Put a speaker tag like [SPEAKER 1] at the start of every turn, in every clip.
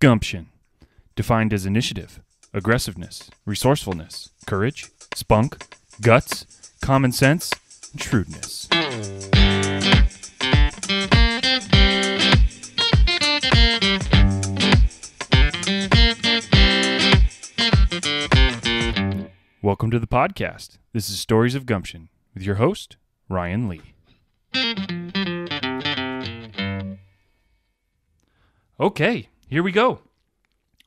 [SPEAKER 1] Gumption, defined as initiative, aggressiveness, resourcefulness, courage, spunk, guts, common sense, and shrewdness. Welcome to the podcast. This is Stories of Gumption with your host, Ryan Lee. Okay, here we go.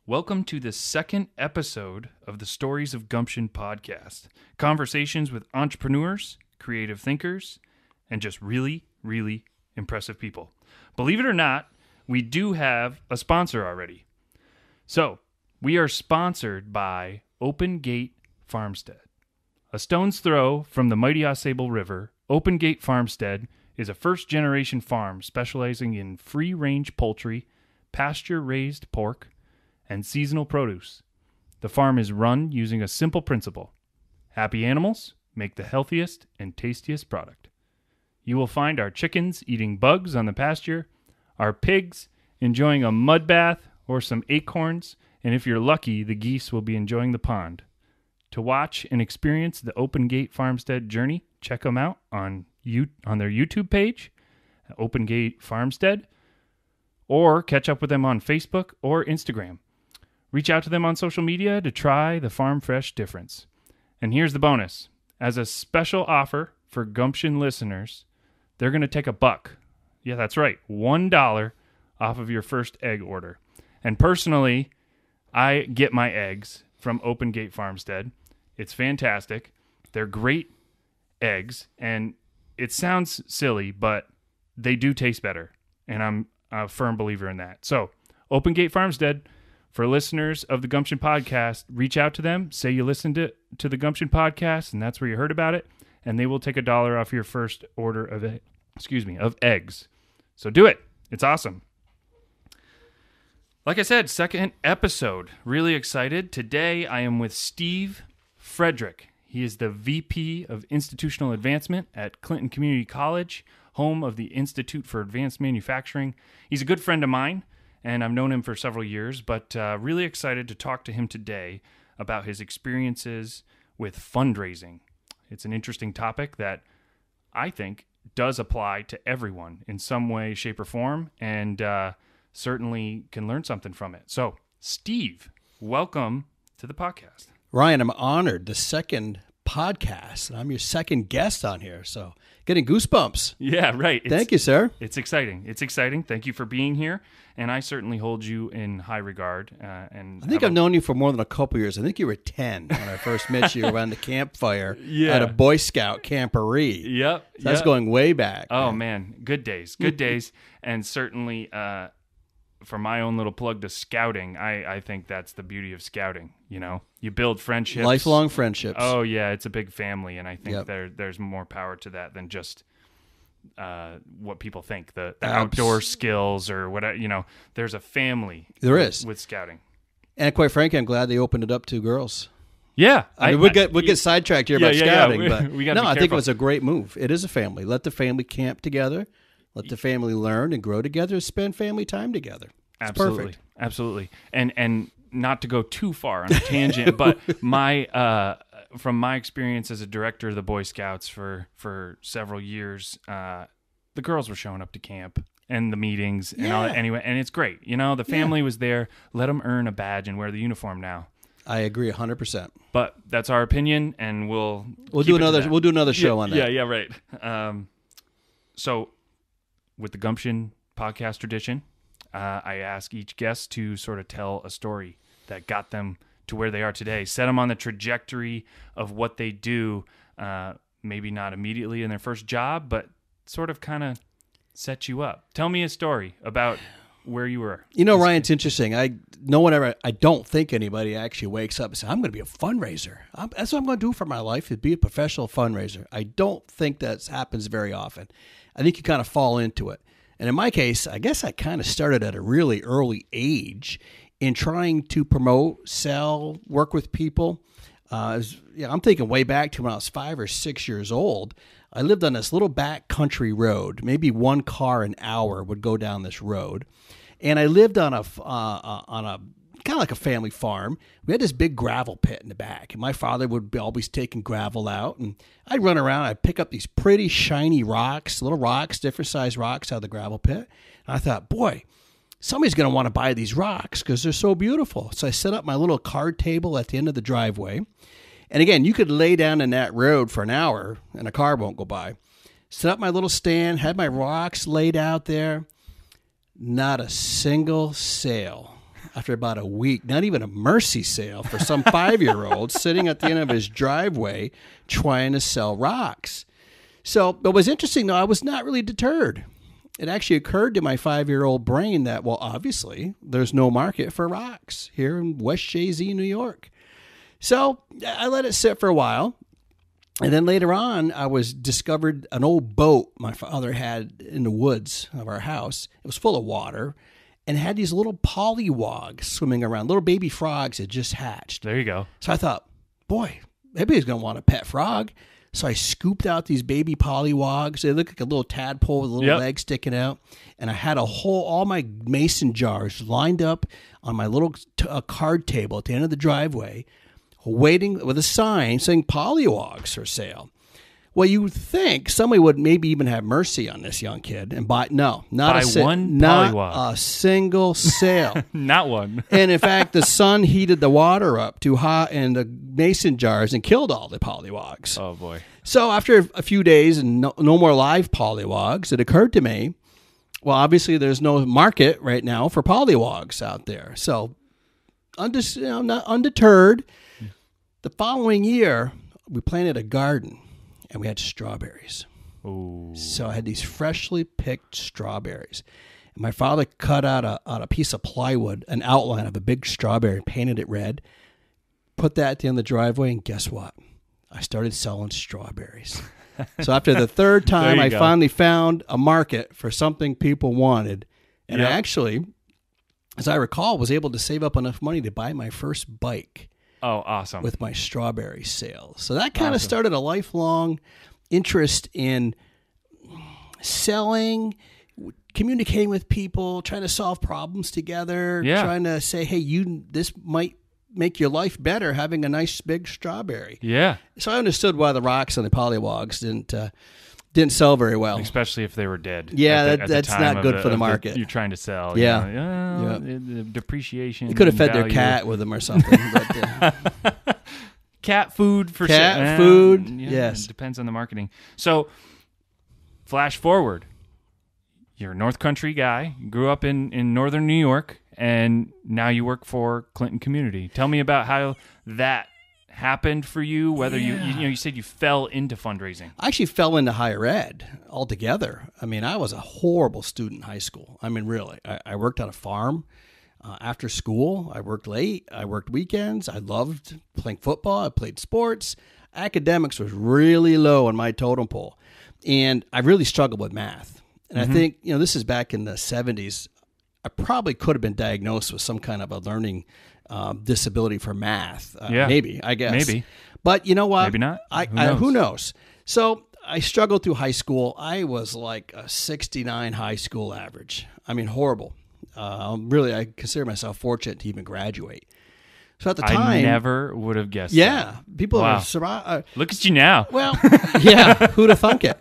[SPEAKER 1] Welcome to the second episode of the Stories of Gumption podcast. Conversations with entrepreneurs, creative thinkers, and just really, really impressive people. Believe it or not, we do have a sponsor already. So, we are sponsored by Open Gate Farmstead. A stone's throw from the mighty Ausable River, Open Gate Farmstead is a first-generation farm specializing in free-range poultry, pasture-raised pork, and seasonal produce. The farm is run using a simple principle. Happy animals make the healthiest and tastiest product. You will find our chickens eating bugs on the pasture, our pigs enjoying a mud bath or some acorns, and if you're lucky, the geese will be enjoying the pond. To watch and experience the Open Gate Farmstead journey, check them out on their YouTube page, Open Gate Farmstead, or catch up with them on Facebook or Instagram. Reach out to them on social media to try the Farm Fresh difference. And here's the bonus. As a special offer for Gumption listeners, they're going to take $1. Yeah, that's right. $1 off of your first egg order. And personally, I get my eggs from Open Gate Farmstead. It's fantastic. They're great eggs, and it sounds silly, but they do taste better, and I'm a firm believer in that. So, Open Gate Farmstead, for listeners of the Gumption podcast, reach out to them, say you listened to the Gumption podcast, and that's where you heard about it, and they will take $1 off your first order of eggs. So do it. It's awesome. Like I said, second episode. Really excited. Today I am with Steve Frederick. He is the VP of Institutional Advancement at Clinton Community College, home of the Institute for Advanced Manufacturing. He's a good friend of mine, and I've known him for several years, but really excited to talk to him today about his experiences with fundraising. It's an interesting topic that I think does apply to everyone in some way, shape, or form, and certainly can learn something from it. So, Steve, welcome to the podcast.
[SPEAKER 2] Ryan, I'm honored. The second podcast. I'm your second guest on here, so getting goosebumps.
[SPEAKER 1] Yeah, right.
[SPEAKER 2] Thank you, sir.
[SPEAKER 1] It's exciting. It's exciting. Thank you for being here, and I certainly hold you in high regard. And
[SPEAKER 2] I think I've known you for more than a couple years. I think you were 10 when I first met you around the campfire at a Boy Scout camporee.
[SPEAKER 1] Yep.
[SPEAKER 2] So that's going way back.
[SPEAKER 1] Oh, man. Good days. Good days. And certainly, for my own little plug to scouting, I think that's the beauty of scouting. You know, you build friendships.
[SPEAKER 2] Lifelong friendships.
[SPEAKER 1] Oh, yeah. It's a big family, and I think there's more power to that than just what people think, the outdoor skills or whatever. You know, there's a family.
[SPEAKER 2] There is.
[SPEAKER 1] With scouting.
[SPEAKER 2] And quite frankly, I'm glad they opened it up to girls.
[SPEAKER 1] Yeah.
[SPEAKER 2] I mean, we'll get sidetracked here about scouting, but
[SPEAKER 1] I
[SPEAKER 2] think it was a great move. It is a family. Let the family camp together. Let the family learn and grow together, spend family time together. It's perfect.
[SPEAKER 1] Absolutely. And not to go too far on a tangent, but from my experience as a director of the Boy Scouts for several years, the girls were showing up to camp and the meetings and all that anyway, and it's great. You know, the family was there. Let them earn a badge and wear the uniform now. I
[SPEAKER 2] agree 100%.
[SPEAKER 1] But that's our opinion, and we'll
[SPEAKER 2] do another show on that.
[SPEAKER 1] Yeah, right. So with the Gumption podcast tradition, I ask each guest to sort of tell a story that got them to where they are today, set them on the trajectory of what they do, maybe not immediately in their first job, but sort of kind of set you up. Tell me a story about where you were.
[SPEAKER 2] You know, Ryan, it's interesting. I don't think anybody actually wakes up and says, I'm going to be a fundraiser. That's what I'm going to do for my life, is be a professional fundraiser. I don't think that happens very often. I think you kind of fall into it. And in my case, I guess I kind of started at a really early age in trying to promote, sell, work with people. I'm thinking way back to when I was 5 or 6 years old. I lived on this little back country road. Maybe one car an hour would go down this road. And I lived on a kind of like a family farm. We had this big gravel pit in the back, and my father would be always taking gravel out, and I'd run around. I'd pick up these pretty shiny rocks, little rocks, different size rocks out of the gravel pit. And I thought, boy, somebody's going to want to buy these rocks because they're so beautiful. So I set up my little card table at the end of the driveway. And again, you could lay down in that road for an hour and a car won't go by. Set up my little stand, had my rocks laid out there. Not a single sale. After about a week, not even a mercy sale for some 5-year-old sitting at the end of his driveway trying to sell rocks. So what was interesting, though, I was not really deterred. It actually occurred to my 5-year-old brain that, well, obviously, there's no market for rocks here in West Jay-Z, New York. So I let it sit for a while. And then later on, I discovered an old boat my father had in the woods of our house. It was full of water. And it had these little pollywogs swimming around, little baby frogs that just hatched.
[SPEAKER 1] There you go.
[SPEAKER 2] So I thought, boy, everybody's going to want a pet frog. So I scooped out these baby pollywogs. They look like a little tadpole with a little leg sticking out. And I had all my mason jars lined up on my little card table at the end of the driveway, waiting with a sign saying pollywogs for sale. Well, you would think somebody would maybe even have mercy on this young kid and buy not
[SPEAKER 1] pollywog.
[SPEAKER 2] A single sale.
[SPEAKER 1] Not one.
[SPEAKER 2] And in fact, the sun heated the water up too hot in the mason jars and killed all the pollywogs.
[SPEAKER 1] Oh, boy.
[SPEAKER 2] So after a few days and no more live pollywogs, it occurred to me, well, obviously there's no market right now for pollywogs out there. So not undeterred, the following year, we planted a garden. And we had strawberries.
[SPEAKER 1] Ooh.
[SPEAKER 2] So I had these freshly picked strawberries. And my father cut out a piece of plywood, an outline of a big strawberry, and painted it red. Put that at the end of the driveway, and guess what? I started selling strawberries. So after the third time, I finally found a market for something people wanted. And I actually, as I recall, was able to save up enough money to buy my first bike.
[SPEAKER 1] Oh, awesome.
[SPEAKER 2] With my strawberry sales. So that kind of started a lifelong interest in selling, communicating with people, trying to solve problems together, trying to say, hey, this might make your life better having a nice big strawberry.
[SPEAKER 1] Yeah.
[SPEAKER 2] So I understood why the rocks and the pollywogs didn't sell very well.
[SPEAKER 1] Especially if they were dead.
[SPEAKER 2] Yeah, that's not good for the market.
[SPEAKER 1] You're trying to sell.
[SPEAKER 2] Yeah.
[SPEAKER 1] The depreciation.
[SPEAKER 2] You could have fed their cat with them or something. But,
[SPEAKER 1] cat food for
[SPEAKER 2] cat food.
[SPEAKER 1] Yes. It depends on the marketing. So, flash forward. You're a North Country guy. You grew up in northern New York, and now you work for Clinton Community. Tell me about how that happened for you, whether you said you fell into fundraising.
[SPEAKER 2] I actually fell into higher ed altogether. I mean, I was a horrible student in high school. I mean, really. I worked on a farm after school. I worked late. I worked weekends. I loved playing football. I played sports. Academics was really low on my totem pole. And I really struggled with math. And I think, this is back in the 70s. I probably could have been diagnosed with some kind of a learning disability for math. Maybe, I guess.
[SPEAKER 1] Maybe.
[SPEAKER 2] But you know what?
[SPEAKER 1] Maybe not.
[SPEAKER 2] Who knows? So I struggled through high school. I was like a 69 high school average. I mean, horrible. Really, I consider myself fortunate to even graduate. So at the time,
[SPEAKER 1] I never would have guessed that.
[SPEAKER 2] People are surprised.
[SPEAKER 1] Look at you now.
[SPEAKER 2] Well, yeah, who'd have thunk it?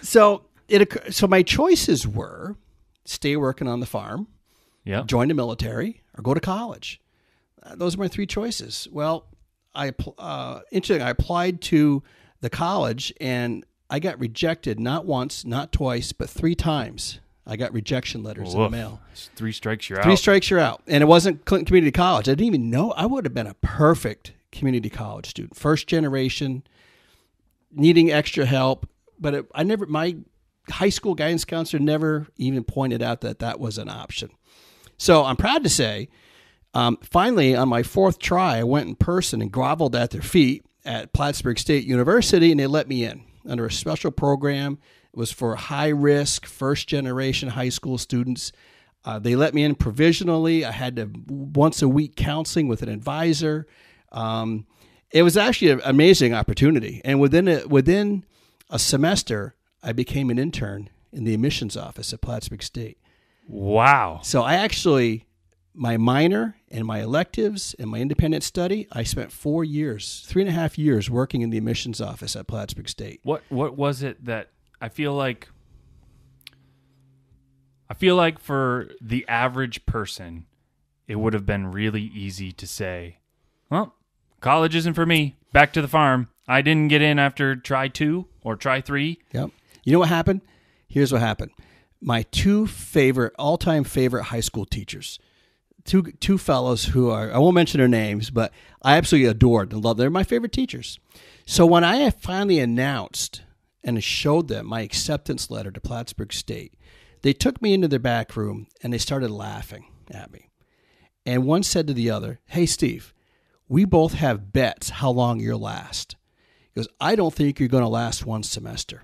[SPEAKER 2] So my choices were stay working on the farm, join the military, or go to college. Those are my three choices. Well, interesting. I applied to the college, and I got rejected not once, not twice, but 3 times. I got rejection letters in the mail.
[SPEAKER 1] 3 strikes, you're out.
[SPEAKER 2] 3 strikes, you're out. And it wasn't Clinton Community College. I didn't even know. I would have been a perfect community college student. First generation, needing extra help. But my high school guidance counselor never even pointed out that was an option. So I'm proud to say, finally, on my 4th try, I went in person and groveled at their feet at Plattsburgh State University, and they let me in under a special program. It was for high-risk, first-generation high school students. They let me in provisionally. I had to once-a-week counseling with an advisor. It was actually an amazing opportunity. And within a semester, I became an intern in the admissions office at Plattsburgh State.
[SPEAKER 1] Wow.
[SPEAKER 2] So I actually, my minor and my electives and my independent study, I spent 4 years, 3.5 years working in the admissions office at Plattsburgh State.
[SPEAKER 1] What was it that I feel like for the average person, it would have been really easy to say, well, college isn't for me. Back to the farm. I didn't get in after try 2 or try 3.
[SPEAKER 2] Yep. You know what happened? Here's what happened. My two all-time favorite high school teachers, two fellows who are, I won't mention their names, but I absolutely adored and loved. They're my favorite teachers. So when I finally announced and showed them my acceptance letter to Plattsburgh State, they took me into their back room and they started laughing at me. And one said to the other, "Hey, Steve, we both have bets how long you'll last." He goes, "I don't think you're going to last one semester.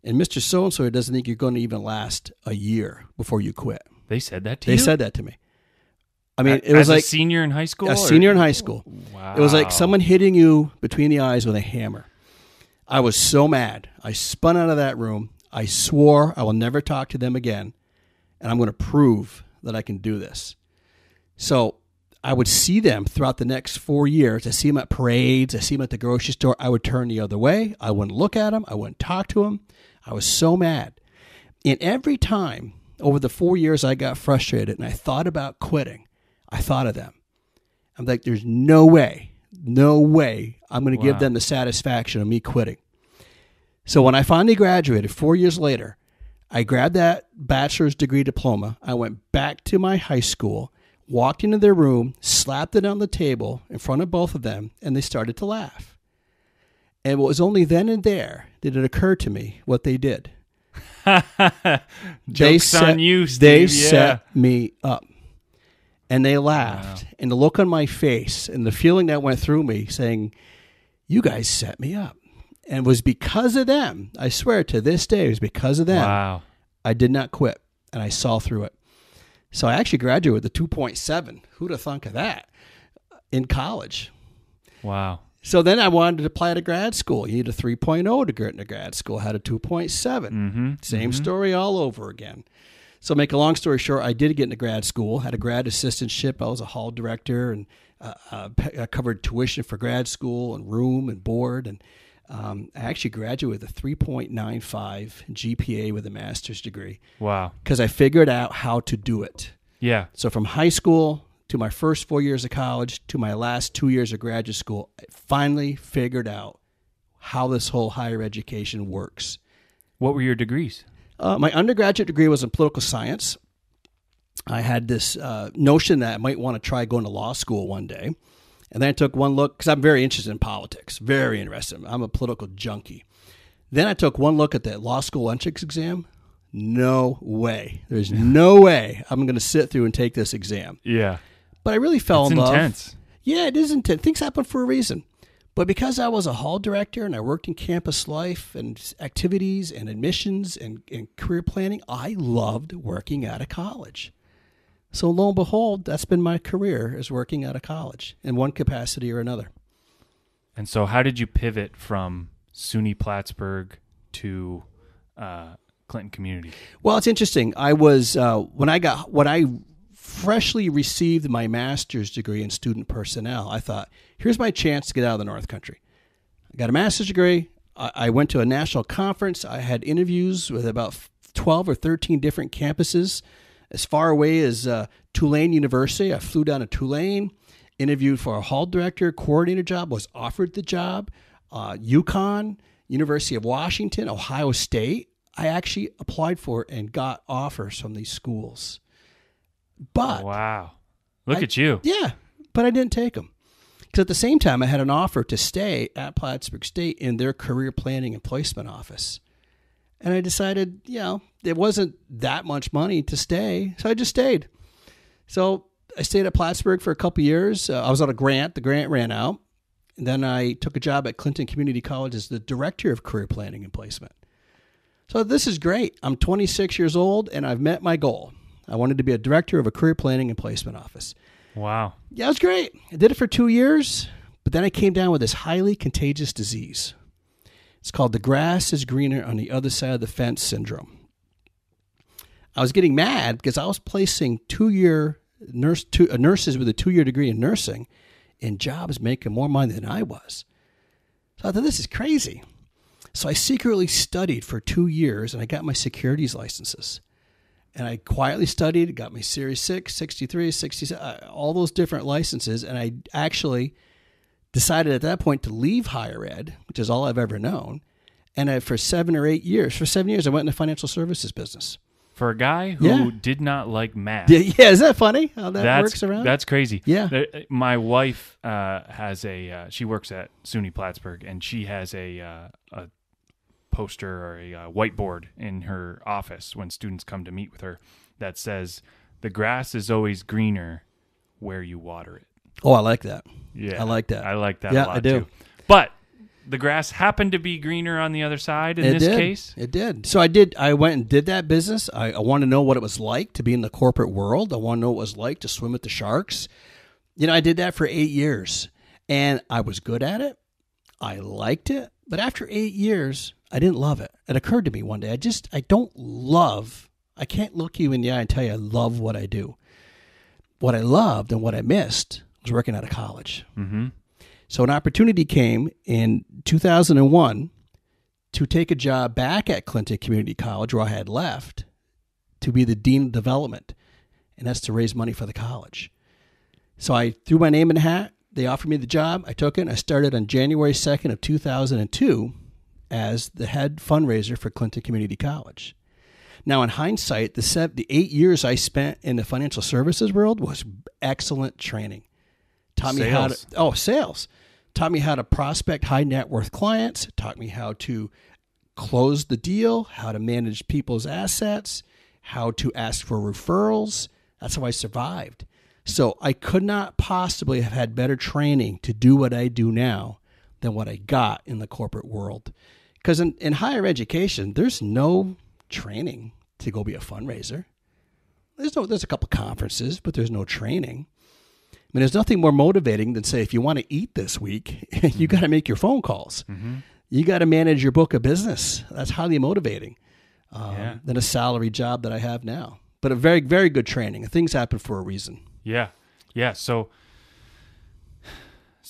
[SPEAKER 2] And Mr. So-and-so doesn't think you're going to even last a year before you quit."
[SPEAKER 1] They said that to you?
[SPEAKER 2] They said that to me. I mean, it was like
[SPEAKER 1] a senior in high school?
[SPEAKER 2] A senior in high school.
[SPEAKER 1] Wow.
[SPEAKER 2] It was like someone hitting you between the eyes with a hammer. I was so mad. I spun out of that room. I swore I will never talk to them again, and I'm going to prove that I can do this. So I would see them throughout the next 4 years. I see them at parades. I see them at the grocery store. I would turn the other way. I wouldn't look at them. I wouldn't talk to them. I was so mad. And every time over the 4 years I got frustrated and I thought about quitting, I thought of them. I'm like, there's no way I'm going to give them the satisfaction of me quitting. So when I finally graduated 4 years later, I grabbed that bachelor's degree diploma. I went back to my high school, walked into their room, slapped it on the table in front of both of them, and they started to laugh. And it was only then and there that it occurred to me what they did.
[SPEAKER 1] Joke's on you, Steve.
[SPEAKER 2] They set me up. And they laughed. Wow. And the look on my face and the feeling that went through me saying, you guys set me up. And it was because of them. I swear to this day, it was because of them.
[SPEAKER 1] Wow.
[SPEAKER 2] I did not quit. And I saw through it. So I actually graduated with a 2.7. Who'd have thunk of that? In college.
[SPEAKER 1] Wow.
[SPEAKER 2] So then I wanted to apply to grad school. You need a 3.0 to get into grad school. I had a 2.7.
[SPEAKER 1] Mm-hmm.
[SPEAKER 2] Same story all over again. So make a long story short, I did get into grad school, had a grad assistantship. I was a hall director and I covered tuition for grad school and room and board. And I actually graduated with a 3.95 GPA with a master's degree.
[SPEAKER 1] Wow.
[SPEAKER 2] Because I figured out how to do it.
[SPEAKER 1] Yeah.
[SPEAKER 2] So from high school to my first 4 years of college to my last 2 years of graduate school, I finally figured out how this whole higher education works.
[SPEAKER 1] What were your degrees?
[SPEAKER 2] My undergraduate degree was in political science. I had this notion that I might want to try going to law school one day. And then I took one look, because I'm very interested in politics, very interested. I'm a political junkie. Then I took one look at the law school entrance exam. No way. There's no way I'm going to sit through and take this exam.
[SPEAKER 1] Yeah.
[SPEAKER 2] But I really fell in love.
[SPEAKER 1] It's intense.
[SPEAKER 2] Yeah, it is intense. Things happen for a reason. But because I was a hall director and I worked in campus life and activities and admissions and career planning, I loved working out of college. So lo and behold, that's been my career, is working out of college in one capacity or another.
[SPEAKER 1] And so how did you pivot from SUNY Plattsburgh to Clinton Community?
[SPEAKER 2] Well, it's interesting. I was when I freshly received my master's degree in student personnel, I thought, here's my chance to get out of the North Country. I got a master's degree. I went to a national conference. I had interviews with about 12 or 13 different campuses as far away as Tulane University. I flew down to Tulane, interviewed for a hall director, coordinator job, was offered the job. UConn, University of Washington, Ohio State. I actually applied for it and got offers from these schools. But
[SPEAKER 1] wow, look at you.
[SPEAKER 2] Yeah, but I didn't take them. Because at the same time, I had an offer to stay at Plattsburgh State in their career planning and placement office. And I decided, it wasn't that much money to stay, so I just stayed. So I stayed at Plattsburgh for a couple years. I was on a grant. The grant ran out. And then I took a job at Clinton Community College as the director of career planning and placement. So this is great. I'm 26 years old, and I've met my goal. I wanted to be a director of a career planning and placement office.
[SPEAKER 1] Wow.
[SPEAKER 2] Yeah, it was great. I did it for 2 years, but then I came down with this highly contagious disease. It's called the grass is greener on the other side of the fence syndrome. I was getting mad because I was placing nurses with a 2-year degree in nursing in jobs making more money than I was. So I thought, this is crazy. So I secretly studied for 2 years, and I got my securities licenses. And I quietly studied, got my Series 6, 63, 67, all those different licenses. And I actually decided at that point to leave higher ed, which is all I've ever known. And for 7 years, I went in the financial services business.
[SPEAKER 1] For a guy who did not like math.
[SPEAKER 2] Yeah, is that funny how that works around?
[SPEAKER 1] That's crazy.
[SPEAKER 2] Yeah.
[SPEAKER 1] My wife has she works at SUNY Plattsburgh, and she has a poster or a whiteboard in her office when students come to meet with her that says, "The grass is always greener where you water it." Oh,
[SPEAKER 2] I like that.
[SPEAKER 1] Yeah.
[SPEAKER 2] I like that.
[SPEAKER 1] I like that
[SPEAKER 2] a
[SPEAKER 1] lot
[SPEAKER 2] I do.
[SPEAKER 1] too. But the grass happened to be greener on the other side in this case.
[SPEAKER 2] It did. So I went and did that business. I want to know what it was like to be in the corporate world. I want to know what it was like to swim with the sharks. I did that for 8 years, and I was good at it. I liked it. But after 8 years, I didn't love it. It occurred to me one day, I can't look you in the eye and tell you I love what I do. What I loved and what I missed was working out of college.
[SPEAKER 1] Mm-hmm.
[SPEAKER 2] So an opportunity came in 2001 to take a job back at Clinton Community College, where I had left, to be the Dean of Development, and that's to raise money for the college. So I threw my name in the hat. They offered me the job. I took it, and I started on January 2nd of 2002 as the head fundraiser for Clinton Community College. Now, in hindsight, the 8 years I spent in the financial services world was excellent training. Taught me sales. Taught me how to prospect high net worth clients. Taught me how to close the deal, how to manage people's assets, how to ask for referrals. That's how I survived. So I could not possibly have had better training to do what I do now than what I got in the corporate world. Because in higher education, there's no training to go be a fundraiser. There's a couple conferences, but there's no training. I mean, there's nothing more motivating than, say, if you want to eat this week, you got to make your phone calls.
[SPEAKER 1] Mm-hmm.
[SPEAKER 2] You got to manage your book of business. That's highly motivating than a salary job that I have now. But a very, very good training. Things happen for a reason.
[SPEAKER 1] Yeah. Yeah. So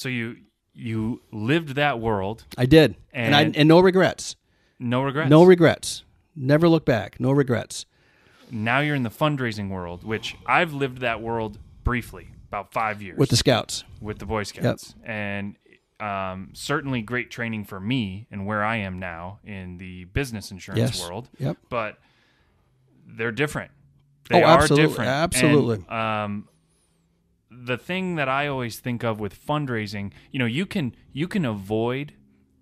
[SPEAKER 1] you lived that world.
[SPEAKER 2] I did. And no regrets.
[SPEAKER 1] No regrets.
[SPEAKER 2] No regrets. Never look back. No regrets.
[SPEAKER 1] Now you're in the fundraising world, which I've lived that world briefly, about 5 years.
[SPEAKER 2] With the Scouts.
[SPEAKER 1] With the Boy Scouts. Yep. And certainly great training for me and where I am now in the business insurance world.
[SPEAKER 2] Yep.
[SPEAKER 1] But they're different. They are
[SPEAKER 2] absolutely.
[SPEAKER 1] different.
[SPEAKER 2] Absolutely.
[SPEAKER 1] And, the thing that I always think of with fundraising, you can avoid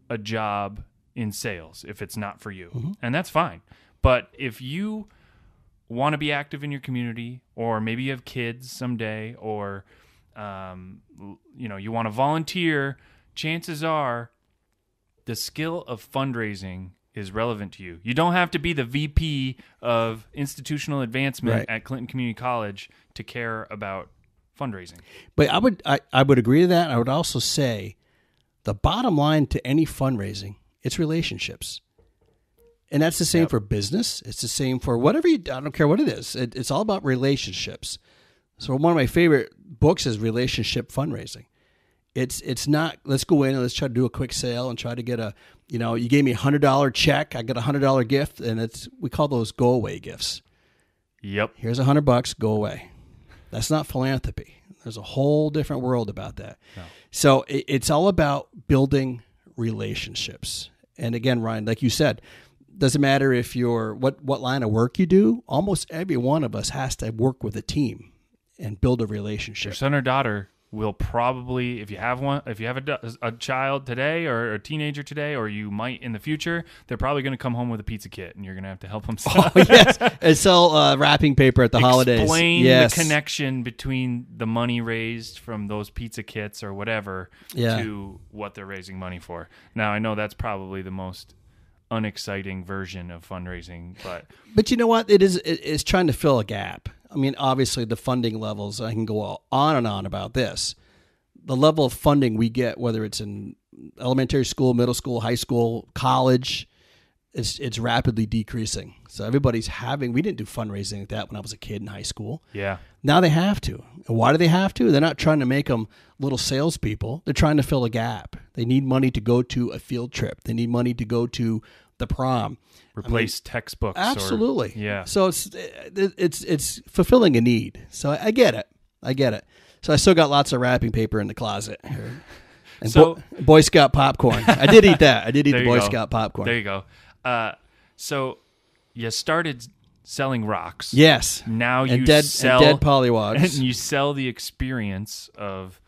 [SPEAKER 1] a job in sales if it's not for you,
[SPEAKER 2] mm-hmm.
[SPEAKER 1] and that's fine. But if you want to be active in your community, or maybe you have kids someday, or you want to volunteer, chances are the skill of fundraising is relevant to you. You don't have to be the VP of institutional advancement at Clinton Community College to care about fundraising.
[SPEAKER 2] But I would agree to that. I would also say the bottom line to any fundraising, it's relationships. And that's the same for business. It's the same for whatever I don't care what it is. It's all about relationships. So one of my favorite books is Relationship Fundraising. It's not, let's go in and let's try to do a quick sale and try to get you gave me $100 check, I got a $100 gift, and we call those go away gifts.
[SPEAKER 1] Yep.
[SPEAKER 2] Here's $100, go away. That's not philanthropy. There's a whole different world about that. No. So it's all about building relationships. And again, Ryan, like you said, doesn't matter if you're what line of work you do. Almost every one of us has to work with a team and build a relationship.
[SPEAKER 1] Your son or daughter will probably, if you have a child today or a teenager today, or you might in the future, they're probably going to come home with a pizza kit, and you're going to have to help them sell.
[SPEAKER 2] Oh, yes, and sell wrapping paper at the holidays.
[SPEAKER 1] Explain the connection between the money raised from those pizza kits or whatever to what they're raising money for. Now, I know that's probably the most unexciting version of fundraising,
[SPEAKER 2] but you know what? It's trying to fill a gap. I mean, obviously, the funding levels, I can go on and on about this. The level of funding we get, whether it's in elementary school, middle school, high school, college, it's rapidly decreasing. So everybody's we didn't do fundraising like that when I was a kid in high school.
[SPEAKER 1] Yeah.
[SPEAKER 2] Now they have to. And why do they have to? They're not trying to make them little salespeople. They're trying to fill a gap. They need money to go to a field trip. They need money to go to the prom.
[SPEAKER 1] Replace textbooks.
[SPEAKER 2] Absolutely.
[SPEAKER 1] Yeah.
[SPEAKER 2] So it's fulfilling a need. So I get it. So I still got lots of wrapping paper in the closet. And Boy Scout popcorn. I did eat that. I did eat the Boy Scout popcorn.
[SPEAKER 1] There you go. So you started selling rocks.
[SPEAKER 2] Yes.
[SPEAKER 1] Now
[SPEAKER 2] and
[SPEAKER 1] you
[SPEAKER 2] dead
[SPEAKER 1] sell
[SPEAKER 2] pollywogs.
[SPEAKER 1] And you sell the experience of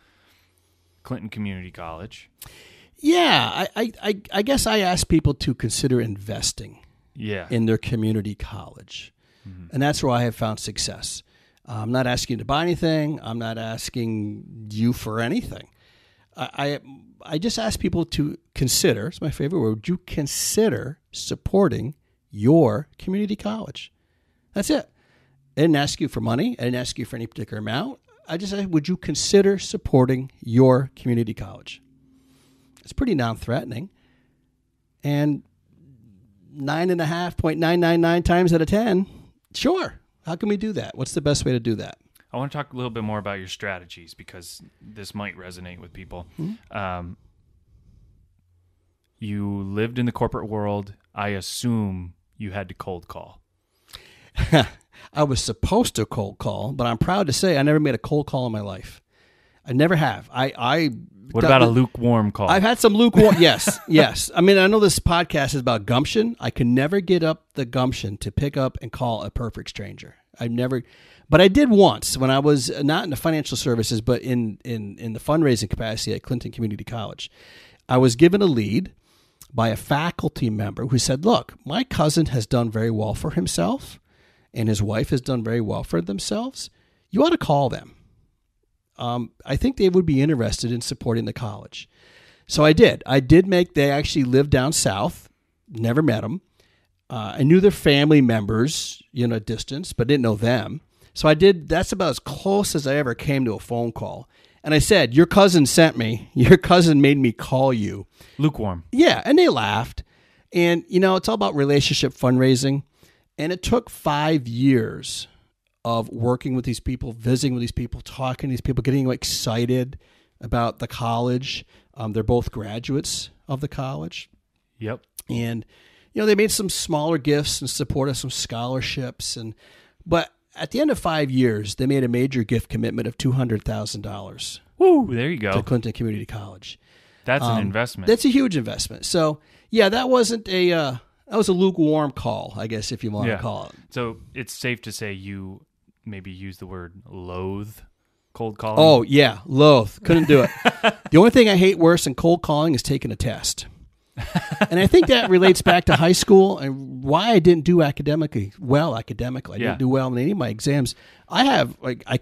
[SPEAKER 1] Clinton Community College.
[SPEAKER 2] Yeah, I guess I ask people to consider investing in their community college. Mm-hmm. And that's where I have found success. I'm not asking you to buy anything. I'm not asking you for anything. I just ask people to consider, it's my favorite word, would you consider supporting your community college? That's it. I didn't ask you for money. I didn't ask you for any particular amount. I just said, would you consider supporting your community college? It's pretty non-threatening. And 9.999 times out of 10, sure. How can we do that? What's the best way to do that?
[SPEAKER 1] I want to talk a little bit more about your strategies because this might resonate with people. Mm-hmm. You lived in the corporate world. I assume you had to cold call.
[SPEAKER 2] I was supposed to cold call, but I'm proud to say I never made a cold call in my life. I never have.
[SPEAKER 1] What about a lukewarm call?
[SPEAKER 2] I've had some lukewarm. Yes. I mean, I know this podcast is about gumption. I can never get up the gumption to pick up and call a perfect stranger. But I did once when I was not in the financial services, but in the fundraising capacity at Clinton Community College. I was given a lead by a faculty member who said, look, my cousin has done very well for himself and his wife has done very well for themselves. You ought to call them. I think they would be interested in supporting the college. So I did. They actually lived down south, never met them. I knew their family members, distance, but didn't know them. So I did. That's about as close as I ever came to a phone call. And I said, your cousin sent me. Your cousin made me call you.
[SPEAKER 1] Lukewarm.
[SPEAKER 2] Yeah. And they laughed. And, it's all about relationship fundraising. And it took 5 years of working with these people, visiting with these people, talking to these people, getting excited about the college. They're both graduates of the college.
[SPEAKER 1] Yep.
[SPEAKER 2] And, they made some smaller gifts and supported some scholarships. But at the end of 5 years, they made a major gift commitment of $200,000.
[SPEAKER 1] Woo! There you go.
[SPEAKER 2] To Clinton Community College.
[SPEAKER 1] That's an investment.
[SPEAKER 2] That's a huge investment. So, yeah, that wasn't that was a lukewarm call, I guess, if you want to call it.
[SPEAKER 1] So it's safe to say you maybe use the word loathe cold calling?
[SPEAKER 2] Oh, yeah, loathe. Couldn't do it. The only thing I hate worse than cold calling is taking a test. And I think that relates back to high school and why I didn't do academically. I didn't do well in any of my exams. I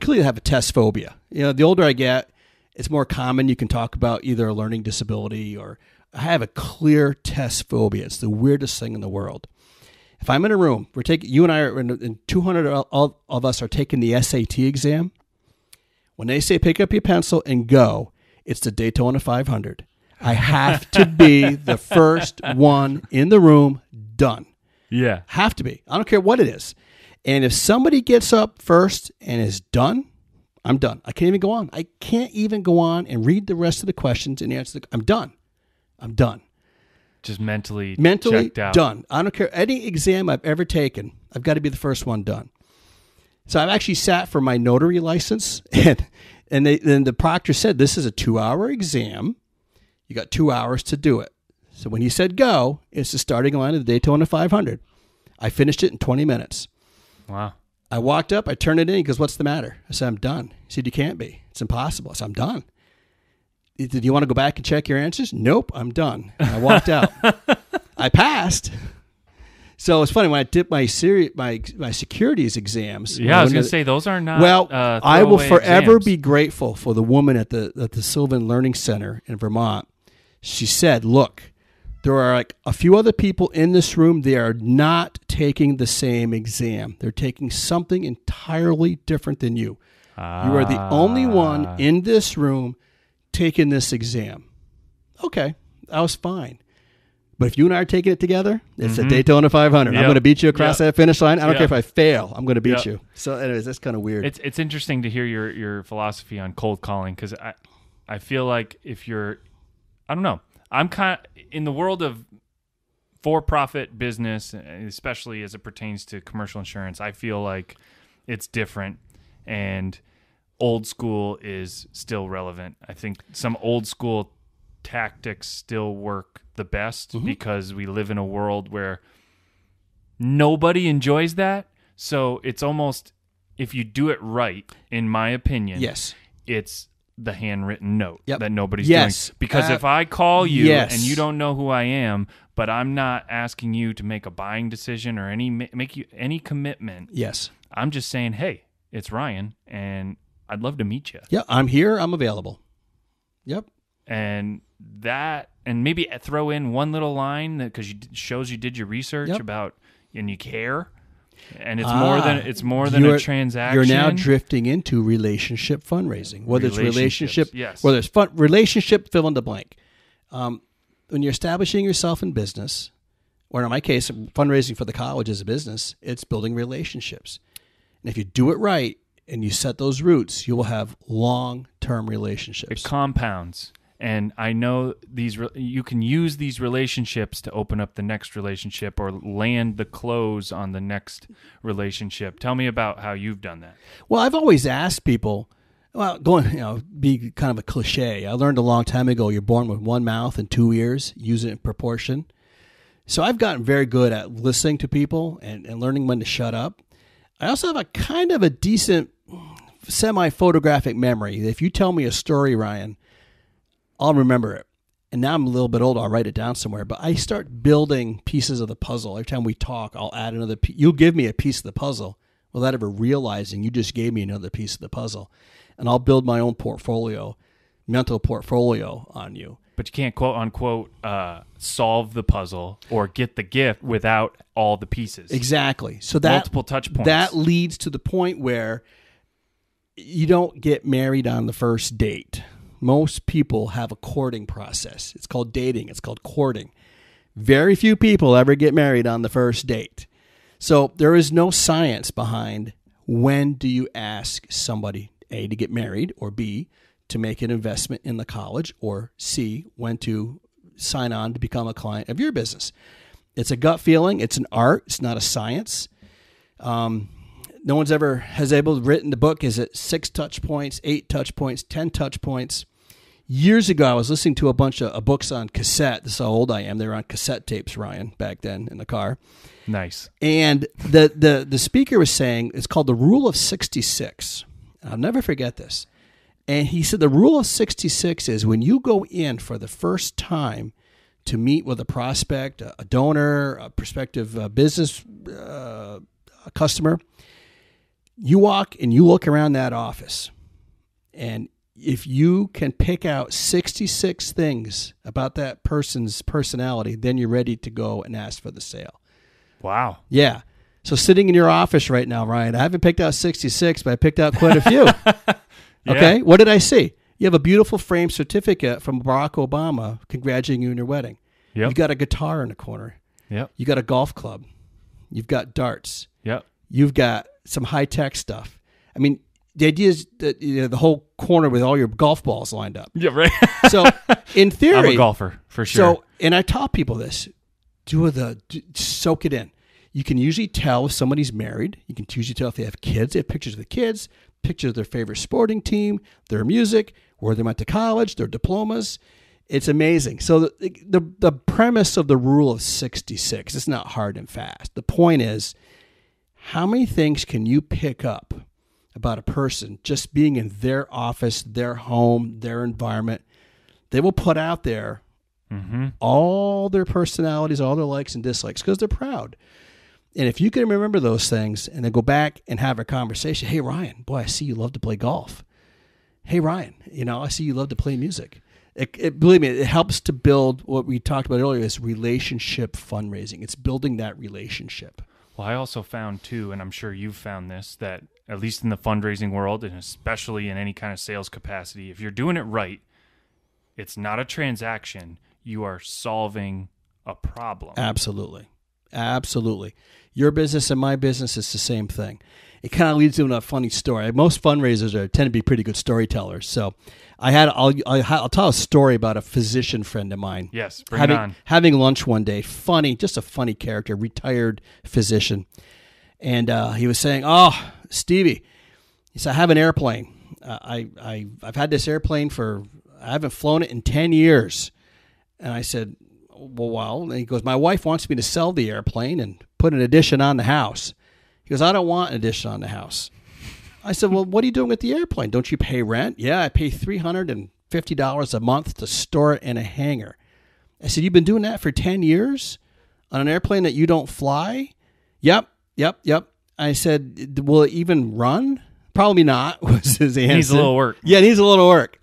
[SPEAKER 2] clearly have a test phobia. The older I get, it's more common. You can talk about either a learning disability or I have a clear test phobia. It's the weirdest thing in the world. If I'm in a room, you and I are, and 200 of us are taking the SAT exam. When they say pick up your pencil and go, it's the Daytona 500. I have to be the first one in the room done.
[SPEAKER 1] Yeah.
[SPEAKER 2] Have to be. I don't care what it is. And if somebody gets up first and is done, I'm done. I can't even go on. I can't even go on and read the rest of the questions and answer I'm done. I'm done.
[SPEAKER 1] Just mentally
[SPEAKER 2] checked
[SPEAKER 1] out.
[SPEAKER 2] Done. I don't care. Any exam I've ever taken, I've got to be the first one done. So I've actually sat for my notary license, and the proctor said, this is a 2-hour exam. You got 2 hours to do it. So when he said go, it's the starting line of the Daytona 500. I finished it in 20 minutes.
[SPEAKER 1] Wow.
[SPEAKER 2] I walked up, I turned it in. He goes, what's the matter? I said, I'm done. He said, you can't be. It's impossible. I said, I'm done. Did you want to go back and check your answers? Nope, I'm done. And I walked out. I passed. So it's funny when I did my securities exams.
[SPEAKER 1] Yeah, I was going to say those are not.
[SPEAKER 2] Well, I will forever
[SPEAKER 1] exams.
[SPEAKER 2] Be grateful for the woman at the Sylvan Learning Center in Vermont. She said, "Look, there are like a few other people in this room. They are not taking the same exam. They're taking something entirely different than you. You are the only one in this room taking this exam." Okay, I was fine. But if you and I are taking it together, it's a Daytona 500.
[SPEAKER 1] Yep.
[SPEAKER 2] I'm going to beat you across that finish line. I don't care if I fail. I'm going to beat
[SPEAKER 1] Yep.
[SPEAKER 2] you. So anyways, that's kind of weird.
[SPEAKER 1] It's interesting to hear your philosophy on cold calling, because I feel like if you're, I don't know, I'm kind of in the world of for-profit business, especially as it pertains to commercial insurance. I feel like it's different, and old school is still relevant. I think some old school tactics still work the best because we live in a world where nobody enjoys that. So it's almost, if you do it right, in my opinion, it's the handwritten note that nobody's doing. Because if I call you and you don't know who I am, but I'm not asking you to make a buying decision or make you any commitment. I'm just saying, hey, it's Ryan, and I'd love to meet you.
[SPEAKER 2] Yeah, I'm here. I'm available. Yep.
[SPEAKER 1] And that, and maybe throw in one little line that, because shows you did your research about, and you care, and it's more than a transaction.
[SPEAKER 2] You're now drifting into relationship fundraising, whether it's relationship, whether it's relationship, fill in the blank. When you're establishing yourself in business, or in my case, fundraising for the college is a business, it's building relationships. And if you do it right and you set those roots, you will have long-term relationships.
[SPEAKER 1] It compounds. And I know you can use these relationships to open up the next relationship or land the close on the next relationship. Tell me about how you've done that.
[SPEAKER 2] Well, I've always asked people, be kind of a cliche. I learned a long time ago, you're born with one mouth and two ears, use it in proportion. So I've gotten very good at listening to people and learning when to shut up. I also have a kind of a decent semi-photographic memory. If you tell me a story, Ryan, I'll remember it. And now I'm a little bit older, I'll write it down somewhere. But I start building pieces of the puzzle. Every time we talk, I'll add another piece. You'll give me a piece of the puzzle without ever realizing you just gave me another piece of the puzzle. And I'll build my own mental portfolio on you.
[SPEAKER 1] But you can't, quote unquote, solve the puzzle or get the gift without all the pieces.
[SPEAKER 2] Exactly. So that
[SPEAKER 1] multiple touch points.
[SPEAKER 2] That leads to the point where you don't get married on the first date. Most people have a courting process. It's called dating. It's called courting. Very few people ever get married on the first date. So there is no science behind when do you ask somebody, A, to get married, or B, to make an investment in the college, or C, when to sign on to become a client of your business. It's a gut feeling. It's an art. It's not a science. No one's ever written the book. Is it 6 touch points, 8 touch points, 10 touch points? Years ago, I was listening to a bunch of books on cassette. This is how old I am. They were on cassette tapes, Ryan, back then in the car.
[SPEAKER 1] Nice.
[SPEAKER 2] And the speaker was saying, it's called the Rule of 66. I'll never forget this. And he said the Rule of 66 is when you go in for the first time to meet with a prospect, a donor, a prospective business customer, you walk and you look around that office. And if you can pick out 66 things about that person's personality, then you're ready to go and ask for the sale.
[SPEAKER 1] Wow.
[SPEAKER 2] Yeah. So sitting in your office right now, Ryan, I haven't picked out 66, but I picked out quite a few. Okay. What did I see? You have a beautiful framed certificate from Barack Obama congratulating you on your wedding.
[SPEAKER 1] Yep.
[SPEAKER 2] You got a guitar in the corner.
[SPEAKER 1] Yep.
[SPEAKER 2] You got a golf club. You've got darts.
[SPEAKER 1] Yep.
[SPEAKER 2] You've got some high-tech stuff. I mean, the idea is that the whole corner with all your golf balls lined up.
[SPEAKER 1] Yeah, right.
[SPEAKER 2] So, in theory,
[SPEAKER 1] I'm a golfer for sure.
[SPEAKER 2] So, and I taught people this: soak it in. You can usually tell if somebody's married. You can usually tell if they have kids. They have pictures of the kids, pictures of their favorite sporting team, their music, where they went to college, their diplomas. It's amazing. So the premise of the Rule of 66, it's not hard and fast. The point is, how many things can you pick up about a person just being in their office, their home, their environment? They will put out there all their personalities, all their likes and dislikes, because they're proud. And if you can remember those things and then go back and have a conversation, hey, Ryan, boy, I see you love to play golf. Hey, Ryan, I see you love to play music. Believe me, it helps to build what we talked about earlier, is relationship fundraising. It's building that relationship.
[SPEAKER 1] Well, I also found too, and I'm sure you've found this, that at least in the fundraising world, and especially in any kind of sales capacity, if you're doing it right, it's not a transaction. You are solving a problem.
[SPEAKER 2] Absolutely. Absolutely. Your business and my business is the same thing. It kind of leads to a funny story. Most fundraisers tend to be pretty good storytellers. So I'll tell a story about a physician friend of mine.
[SPEAKER 1] Yes, bring it on.
[SPEAKER 2] Having lunch one day, just a funny character, retired physician. And he was saying, "Oh, Stevie," he said, "I have an airplane. I've had this airplane I haven't flown it in 10 years. And I said, well, and he goes, "My wife wants me to sell the airplane and put an addition on the house." He goes, "I don't want an addition on the house." I said, "Well, what are you doing with the airplane? Don't you pay rent?" "Yeah, I pay $350 a month to store it in a hangar." I said, "You've been doing that for 10 years on an airplane that you don't fly?" Yep. I said, "Will it even run?" "Probably not," was his answer.
[SPEAKER 1] Needs a little work.
[SPEAKER 2] Yeah, it needs a little work.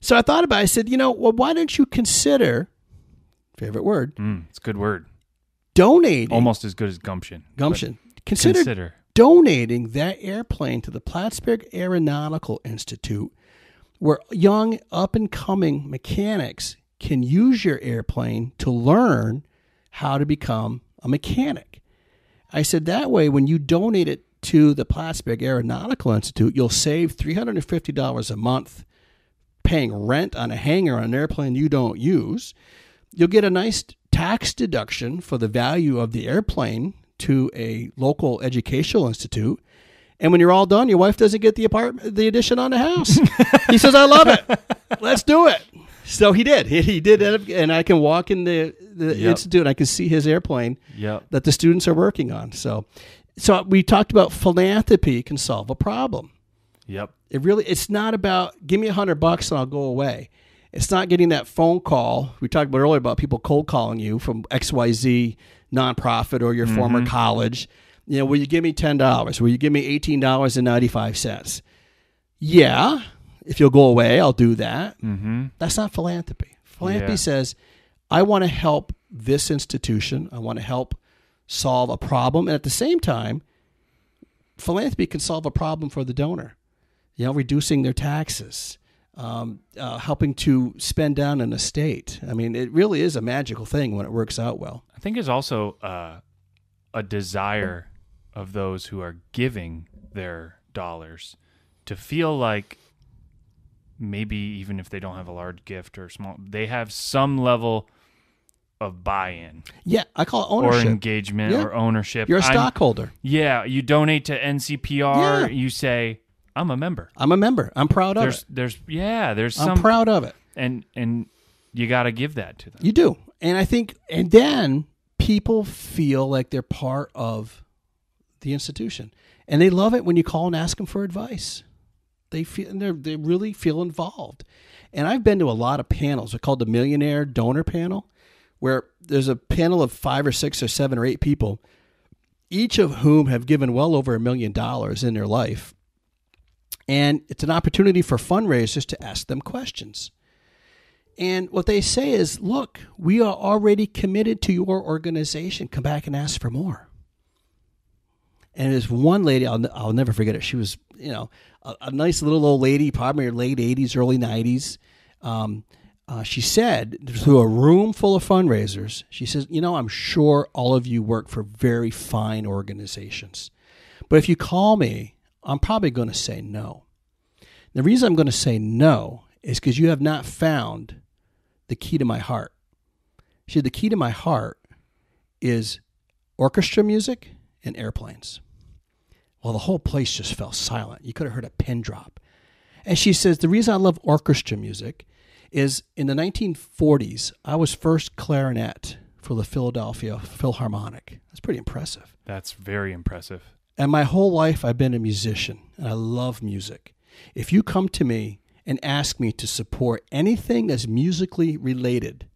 [SPEAKER 2] So I thought about it. I said, why don't you consider, favorite word,
[SPEAKER 1] It's a good word.
[SPEAKER 2] Donating.
[SPEAKER 1] Almost as good as gumption.
[SPEAKER 2] Gumption. Consider donating that airplane to the Plattsburgh Aeronautical Institute, where young, up-and-coming mechanics can use your airplane to learn how to become a mechanic. I said, that way, when you donate it to the Plattsburgh Aeronautical Institute, you'll save $350 a month paying rent on a hangar on an airplane you don't use. You'll get a nice tax deduction for the value of the airplane to a local educational institute. And when you're all done, your wife doesn't get the addition on the house. He says, "I love it. Let's do it." So he did. He did it, and I can walk in the institute and I can see his airplane that the students are working on. So we talked about philanthropy can solve a problem.
[SPEAKER 1] Yep.
[SPEAKER 2] It's not about give me $100 and I'll go away. It's not getting that phone call. We talked about earlier about people cold calling you from XYZ nonprofit or your former college. Will you give me $10? Will you give me $18.95? Yeah. If you'll go away, I'll do that. Mm-hmm. That's not philanthropy. Philanthropy says, I want to help this institution. I want to help solve a problem. And at the same time, philanthropy can solve a problem for the donor. Reducing their taxes, helping to spend down an estate. I mean, it really is a magical thing when it works out well.
[SPEAKER 1] I think it's also a desire of those who are giving their dollars to feel like maybe even if they don't have a large gift or small, they have some level of buy-in.
[SPEAKER 2] Yeah, I call it ownership.
[SPEAKER 1] Or engagement or ownership.
[SPEAKER 2] You're a stockholder.
[SPEAKER 1] You donate to NCPR, you say, I'm a member.
[SPEAKER 2] I'm proud of it.
[SPEAKER 1] I'm
[SPEAKER 2] proud of it.
[SPEAKER 1] And you got to give that to them.
[SPEAKER 2] You do. And I think, and then people feel like they're part of the institution. And they love it when you call and ask them for advice. They really feel involved. And I've been to a lot of panels. They're called the Millionaire Donor Panel, where there's a panel of 5 or 6 or 7 or 8 people, each of whom have given well over $1 million in their life. And it's an opportunity for fundraisers to ask them questions. And what they say is, look, we are already committed to your organization. Come back and ask for more. And there's one lady, I'll never forget it. She was, a nice little old lady, probably in her late 80s, early 90s. She said, through a room full of fundraisers, she says, I'm sure all of you work for very fine organizations. But if you call me, I'm probably going to say no. The reason I'm going to say no is because you have not found the key to my heart. She said, the key to my heart is orchestra music and airplanes. Well, the whole place just fell silent. You could have heard a pin drop. And she says, the reason I love orchestra music is in the 1940s, I was first clarinet for the Philadelphia Philharmonic. That's pretty impressive.
[SPEAKER 1] That's very impressive.
[SPEAKER 2] And my whole life, I've been a musician, and I love music. If you come to me and ask me to support anything that's musically related,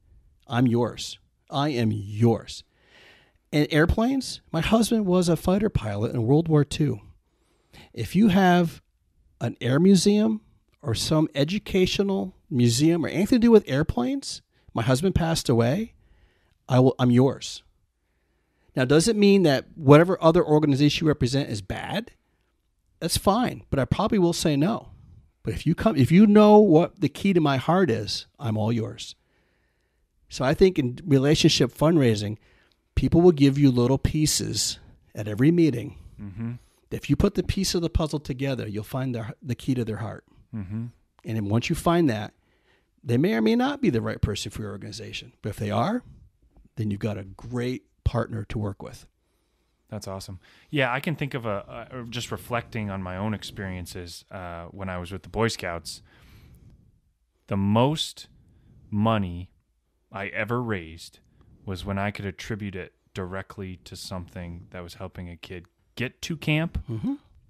[SPEAKER 2] I'm yours. I am yours. And airplanes, my husband was a fighter pilot in World War II. If you have an air museum or some educational museum or anything to do with airplanes, my husband passed away, I'm yours. Now, does it mean that whatever other organization you represent is bad? That's fine, but I probably will say no. But if you know what the key to my heart is, I'm all yours. So I think in relationship fundraising, people will give you little pieces at every meeting.
[SPEAKER 1] Mm-hmm.
[SPEAKER 2] If you put the piece of the puzzle together, you'll find the key to their heart.
[SPEAKER 1] Mm-hmm.
[SPEAKER 2] And then once you find that, they may or may not be the right person for your organization. But if they are, then you've got a great partner to work with.
[SPEAKER 1] That's awesome. Yeah, I can think of just reflecting on my own experiences when I was with the Boy Scouts. The most money I ever raised was when I could attribute it directly to something that was helping a kid get to camp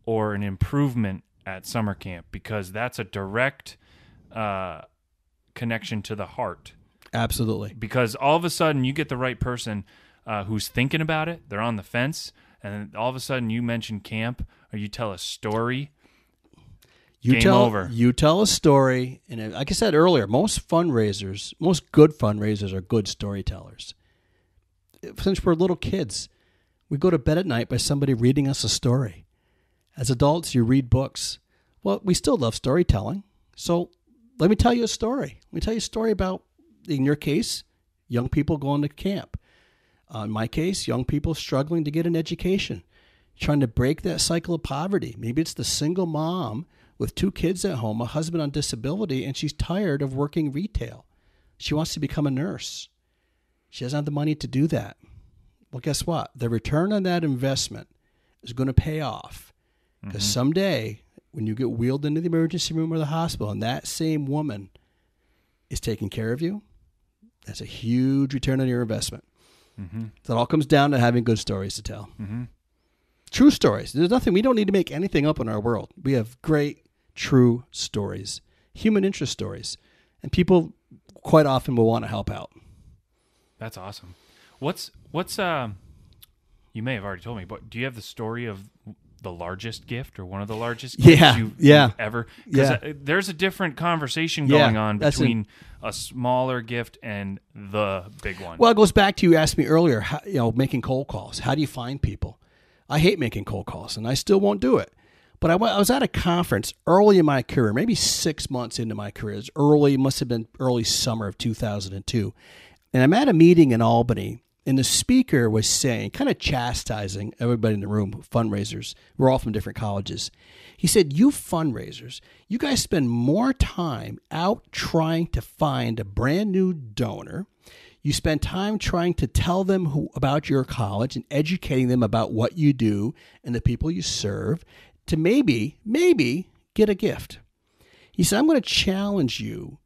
[SPEAKER 1] or an improvement at summer camp, because that's a direct connection to the heart.
[SPEAKER 2] Absolutely.
[SPEAKER 1] Because all of a sudden you get the right person who's thinking about it, they're on the fence, and all of a sudden you mention camp or you tell a story, game over.
[SPEAKER 2] You tell a story, and like I said earlier, most good fundraisers are good storytellers. Since we're little kids, we go to bed at night by somebody reading us a story. As adults, you read books. Well, we still love storytelling. So let me tell you a story. Let me tell you a story about, in your case, young people going to camp. In my case, young people struggling to get an education, trying to break that cycle of poverty. Maybe it's the single mom with 2 kids at home, a husband on disability, and she's tired of working retail. She wants to become a nurse. She doesn't have the money to do that. Well, guess what? The return on that investment is going to pay off, because someday when you get wheeled into the emergency room or the hospital and that same woman is taking care of you, that's a huge return on your investment. So it all comes down to having good stories to tell. True stories. We don't need to make anything up in our world. We have great, true stories, human interest stories, and people quite often will want to help out.
[SPEAKER 1] That's awesome. What's you may have already told me, but do you have the story of the largest gift or one of the largest gifts you've ever? Because there's a different conversation going on between a smaller gift and the big one.
[SPEAKER 2] Well, it goes back to, you asked me earlier, making cold calls. How do you find people? I hate making cold calls, and I still won't do it. But I was at a conference early in my career, maybe 6 months into my career. It must have been early summer of 2002. And I'm at a meeting in Albany, and the speaker was saying, kind of chastising everybody in the room, fundraisers. We're all from different colleges. He said, you fundraisers, you guys spend more time out trying to find a brand new donor. You spend time trying to tell them about your college and educating them about what you do and the people you serve to maybe get a gift. He said, I'm going to challenge you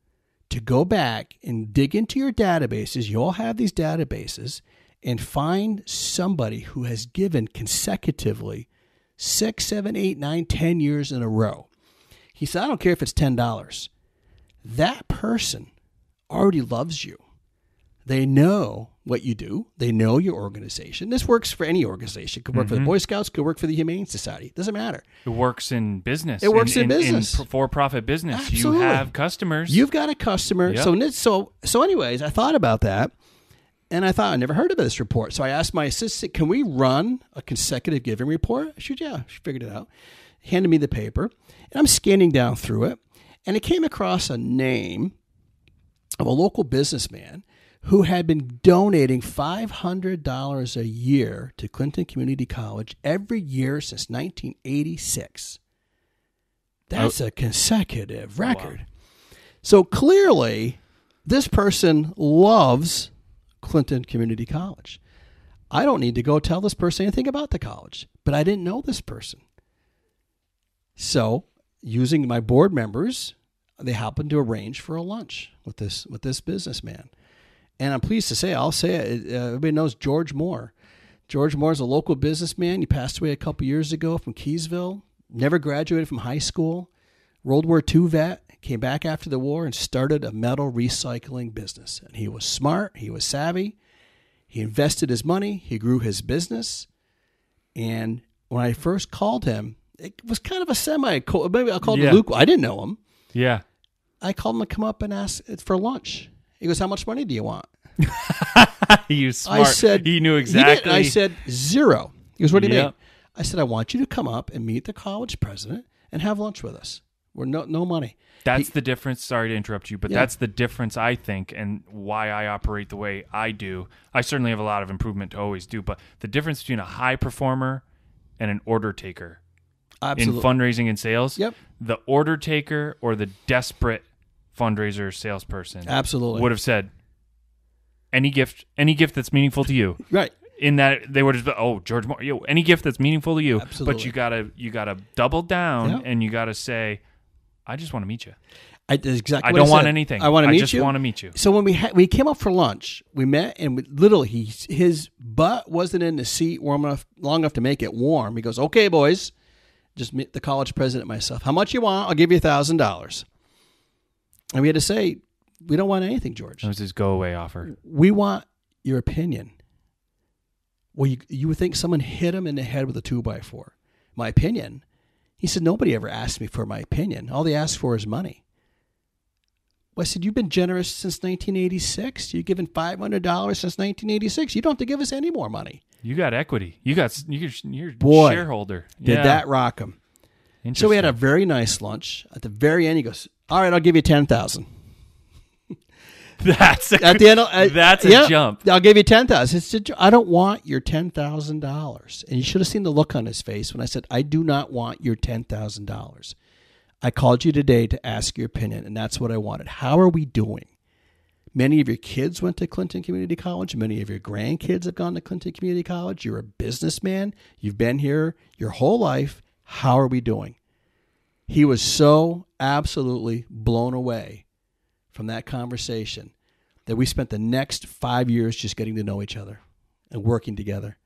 [SPEAKER 2] to go back and dig into your databases. You all have these databases, and find somebody who has given consecutively 6, 7, 8, 9, 10 years in a row. He said, I don't care if it's $10. That person already loves you. They know what you do. They know your organization. This works for any organization. It could work for the Boy Scouts. It could work for the Humane Society. It doesn't matter.
[SPEAKER 1] It works in business.
[SPEAKER 2] It works in business.
[SPEAKER 1] In for-profit business.
[SPEAKER 2] Absolutely.
[SPEAKER 1] You have customers.
[SPEAKER 2] You've got a customer.
[SPEAKER 1] Yep.
[SPEAKER 2] So anyways, I thought about that, and I thought, I never heard of this report. So I asked my assistant, can we run a consecutive giving report? She figured it out. Handed me the paper, and I'm scanning down through it, and I came across a name of a local businessman who had been donating $500 a year to Clinton Community College every year since 1986. That's a consecutive record. Wow. So clearly, this person loves Clinton Community College. I don't need to go tell this person anything about the college, but I didn't know this person. So, using my board members, they happened to arrange for a lunch with this businessman. And I'm pleased to say, I'll say it, everybody knows George Moore. George Moore is a local businessman. He passed away a couple years ago from Keysville, never graduated from high school, World War II vet, came back after the war and started a metal recycling business. And he was smart. He was savvy. He invested his money. He grew his business. And when I first called him, it was kind of a maybe I called him Luke. I didn't know him.
[SPEAKER 1] Yeah. I
[SPEAKER 2] called him to come up and ask for lunch. He goes, how much money do you want?
[SPEAKER 1] He was smart.
[SPEAKER 2] I said,
[SPEAKER 1] he knew exactly.
[SPEAKER 2] I said, $0. He goes, what do you mean? I said, I want you to come up and meet the college president and have lunch with us. We're no money.
[SPEAKER 1] That's the difference. Sorry to interrupt you, but that's the difference, I think, and why I operate the way I do. I certainly have a lot of improvement to always do, but the difference between a high performer and an order taker in fundraising and sales, the order taker or the desperate fundraiser salesperson would have said, any gift that's meaningful to you.
[SPEAKER 2] Right.
[SPEAKER 1] In that they would have been, oh, George Moore, any gift that's meaningful to you.
[SPEAKER 2] Absolutely.
[SPEAKER 1] But you gotta double down and you gotta say, I just want to meet you.
[SPEAKER 2] I
[SPEAKER 1] don't want anything.
[SPEAKER 2] I want to meet you.
[SPEAKER 1] I just want to meet you.
[SPEAKER 2] So when we came up for lunch, we met, and literally his butt wasn't in the seat long enough to make it warm. He goes, "Okay, boys, just meet the college president and myself. How much you want? I'll give you $1,000." And we had to say, we don't want anything, George.
[SPEAKER 1] That was his go away offer.
[SPEAKER 2] We want your opinion. Well, you would think someone hit him in the head with a 2x4. My opinion. He said, nobody ever asked me for my opinion. All they asked for is money. Well, I said, you've been generous since 1986. You've given $500 since 1986. You don't have to give us any more money.
[SPEAKER 1] You got equity. You're a shareholder.
[SPEAKER 2] Did that rock him. So we had a very nice lunch. At the very end, he goes, all right, I'll give you $10,000.
[SPEAKER 1] That's a jump.
[SPEAKER 2] I'll give you $10,000. I don't want your $10,000. And you should have seen the look on his face when I said, I do not want your $10,000. I called you today to ask your opinion, and that's what I wanted. How are we doing? Many of your kids went to Clinton Community College. Many of your grandkids have gone to Clinton Community College. You're a businessman. You've been here your whole life. How are we doing? He was so absolutely blown away from that conversation that we spent the next 5 years just getting to know each other and working together.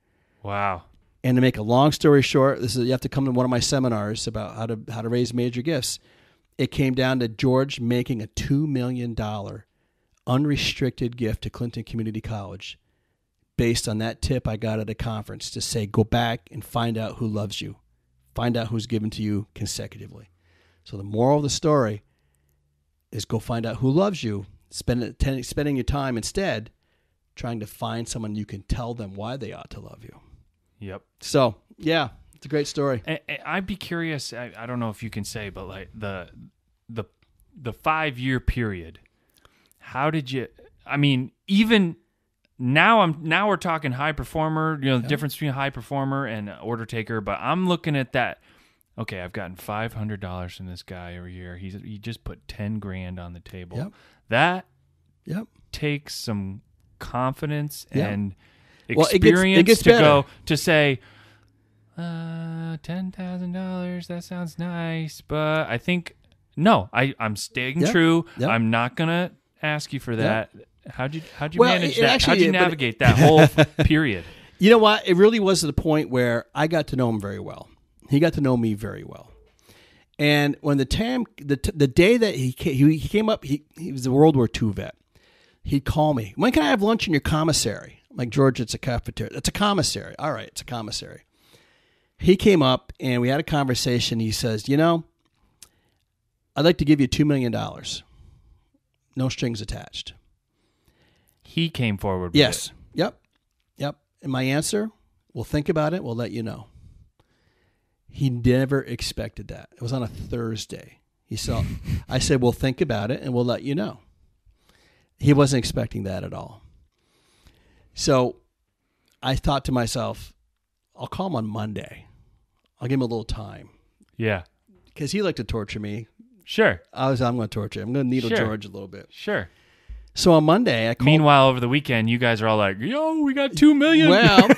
[SPEAKER 1] Wow.
[SPEAKER 2] And to make a long story short, you have to come to one of my seminars about how to raise major gifts. It came down to George making a $2 million unrestricted gift to Clinton Community College based on that tip I got at a conference to say, go back and find out who loves you. Find out who's given to you consecutively. So the moral of the story is go find out who loves you, spending your time instead trying to find someone you can tell them why they ought to love you.
[SPEAKER 1] Yep.
[SPEAKER 2] So, yeah, it's a great story.
[SPEAKER 1] I'd be curious, I don't know if you can say, but like the 5-year period, how did you, I mean, even now we're talking high performer, the difference between a high performer and an order taker, but I'm looking at that. Okay, I've gotten $500 from this guy every year. He just put $10,000 on the table.
[SPEAKER 2] Yep.
[SPEAKER 1] That takes some confidence and experience to say, $10,000. That sounds nice, but I think I'm staying true. Yep. I'm not gonna ask you for that. Yep. How'd you manage that? How'd you navigate that whole period?
[SPEAKER 2] You know what? It really was to the point where I got to know him very well. He got to know me very well. And when the day that he came up, he was a World War II vet. He'd call me, when can I have lunch in your commissary? I'm like, George, it's a cafeteria. It's a commissary. All right, it's a commissary. He came up and we had a conversation. He says, I'd like to give you $2 million. No strings attached.
[SPEAKER 1] He came forward with it.
[SPEAKER 2] Yep. And my answer, we'll think about it. We'll let you know. He never expected that. It was on a Thursday. I said, we'll think about it and we'll let you know. He wasn't expecting that at all. So I thought to myself, I'll call him on Monday. I'll give him a little time.
[SPEAKER 1] Yeah.
[SPEAKER 2] Because he liked to torture me.
[SPEAKER 1] Sure.
[SPEAKER 2] I'm going to torture him. I'm going to needle George a little bit.
[SPEAKER 1] Sure.
[SPEAKER 2] So on Monday, I called.
[SPEAKER 1] Meanwhile, over the weekend, you guys are all like, yo, we got $2 million.
[SPEAKER 2] Well,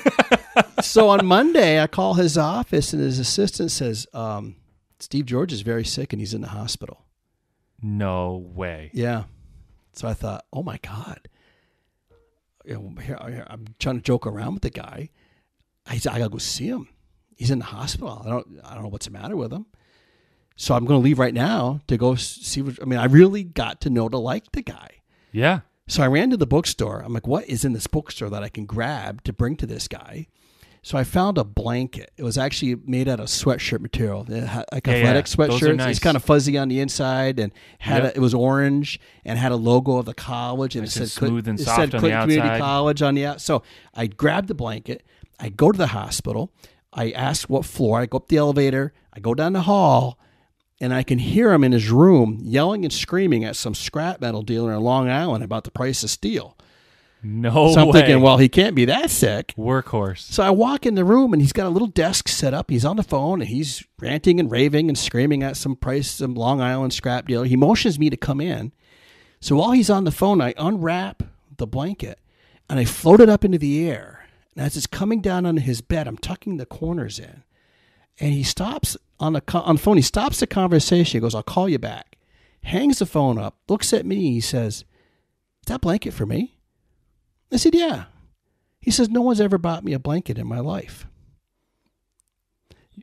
[SPEAKER 2] so on Monday, I call his office and his assistant says, Steve George is very sick and he's in the hospital.
[SPEAKER 1] No way.
[SPEAKER 2] Yeah. So I thought, oh my God. Here, I'm trying to joke around with the guy. I got to go see him. He's in the hospital. I don't know what's the matter with him. So I'm going to leave right now to go see I really got to know to like the guy.
[SPEAKER 1] Yeah.
[SPEAKER 2] So I ran to the bookstore. I'm like, what is in this bookstore that I can grab to bring to this guy? So I found a blanket. It was actually made out of sweatshirt material, like athletic sweatshirts. Nice. It's kind of fuzzy on the inside and it was orange and had a logo of the college and
[SPEAKER 1] it said smooth and soft on the outside.
[SPEAKER 2] Community College on the outside. So I grabbed the blanket. I go to the hospital. I ask what floor. I go up the elevator. I go down the hall. And I can hear him in his room yelling and screaming at some scrap metal dealer in Long Island about the price of steel.
[SPEAKER 1] No
[SPEAKER 2] So I'm
[SPEAKER 1] way.
[SPEAKER 2] thinking, well, he can't be that sick.
[SPEAKER 1] Workhorse.
[SPEAKER 2] So I walk in the room, and he's got a little desk set up. He's on the phone, and he's ranting and raving and screaming at some Long Island scrap dealer. He motions me to come in. So while he's on the phone, I unwrap the blanket, and I float it up into the air. And as it's coming down on his bed, I'm tucking the corners in. And he stops on the phone. He stops the conversation. He goes, "I'll call you back." Hangs the phone up, looks at me. He says, "Is that blanket for me?" I said, "Yeah." He says, "No one's ever bought me a blanket in my life."